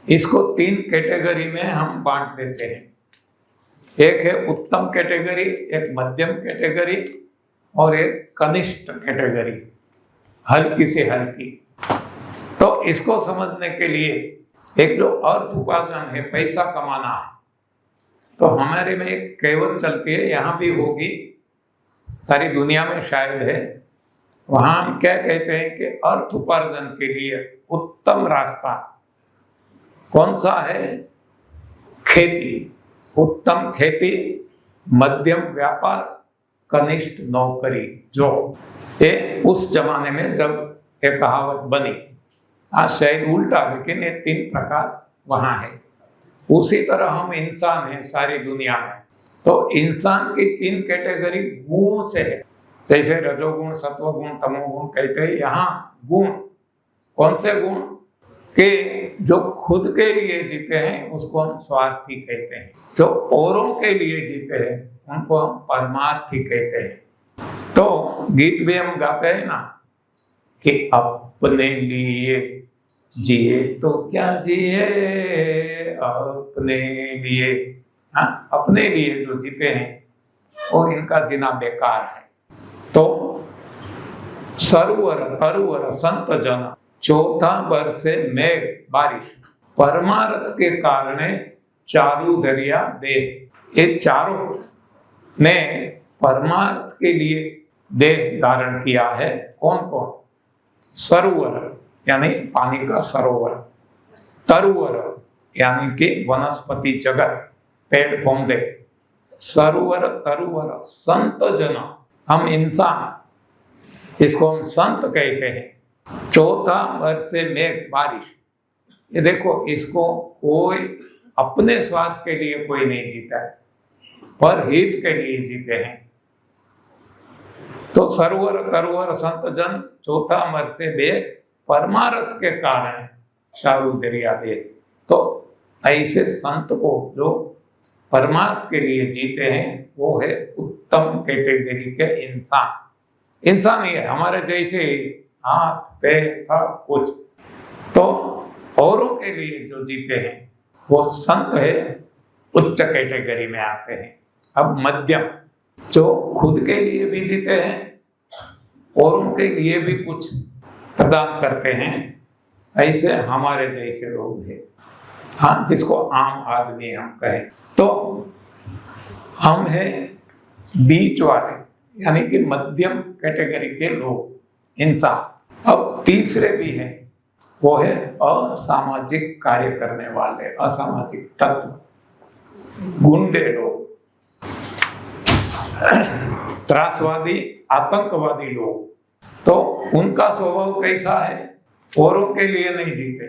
Speaker 1: इसको 3 कैटेगरी में हम बांट देते हैं। एक है उत्तम कैटेगरी, एक मध्यम कैटेगरी और एक कनिष्ठ कैटेगरी, हल्की से हल्की। तो इसको समझने के लिए एक जो अर्थ उपार्जन है, पैसा कमाना है, तो हमारे में एक कहावत चलती है, यहाँ भी होगी, सारी दुनिया में शायद है। वहाँ हम क्या कहते हैं कि अर्थ उपार्जन के लिए उत्तम रास्ता कौन सा है? खेती। उत्तम खेती, मध्यम व्यापार, कनिष्ठ नौकरी, जॉब। ये उस जमाने में जब ये कहावत बनी, आज शायद उल्टा, लेकिन ये 3 प्रकार वहाँ है। उसी तरह हम इंसान हैं सारी दुनिया में, तो इंसान की 3 कैटेगरी गुण से है, जैसे रजोगुण, सत्वगुण, तमोगुण कहते हैं। यहाँ गुण कौन से गुण? कि जो खुद के लिए जीते हैं उसको हम स्वार्थी कहते हैं, जो औरों के लिए जीते हैं उनको हम परमार्थी कहते हैं। तो गीत भी हम गाते हैं ना कि अपने लिए जिए तो क्या जिए, अपने लिए, हाँ, अपने लिए जो जीते हैं और इनका जीना बेकार है। तो सरोवर तरुवर संत जन, चौथा बरसे मेघ बारिश, परमार्थ के कारण चारू दरिया देह। ये चारों ने परमार्थ के लिए देह धारण किया है। कौन कौन? सरोवर यानी पानी का सरोवर, तरुवर यानी कि वनस्पति जगत, पेड़ पौधे, सरोवर तरुवर संत जन, हम इंसान, इसको हम संत कहते हैं। चौथा बरसे मेघ बारिश, ये देखो, इसको कोई अपने स्वार्थ के लिए कोई नहीं जीता है, पर हित के लिए जीते हैं। तो सरोवर तरुवर संत जन, चौथा बरसे मेघ, परमार्थ के कारण चारू दरिया दे। तो ऐसे संत को जो परमार्थ के लिए जीते हैं वो है उत्तम कैटेगरी के इंसान। इंसान ही है, हमारे जैसे हाथ पैर सब कुछ। तो औरों के लिए जो जीते हैं वो संत है, उच्च कैटेगरी में आते हैं। अब मध्यम, जो खुद के लिए भी जीते हैं, औरों के लिए भी कुछ प्रदान करते हैं, ऐसे हमारे जैसे लोग हैं, हाँ, जिसको आम आदमी हम कहें। तो हम हैं बीच वाले, यानी कि मध्यम कैटेगरी के लोग, इंसान। अब तीसरे भी हैं, वो है असामाजिक कार्य करने वाले, असामाजिक तत्व, गुंडे लोग, त्रासवादी, आतंकवादी लोग। तो उनका स्वभाव कैसा है? औरों के लिए नहीं जीते,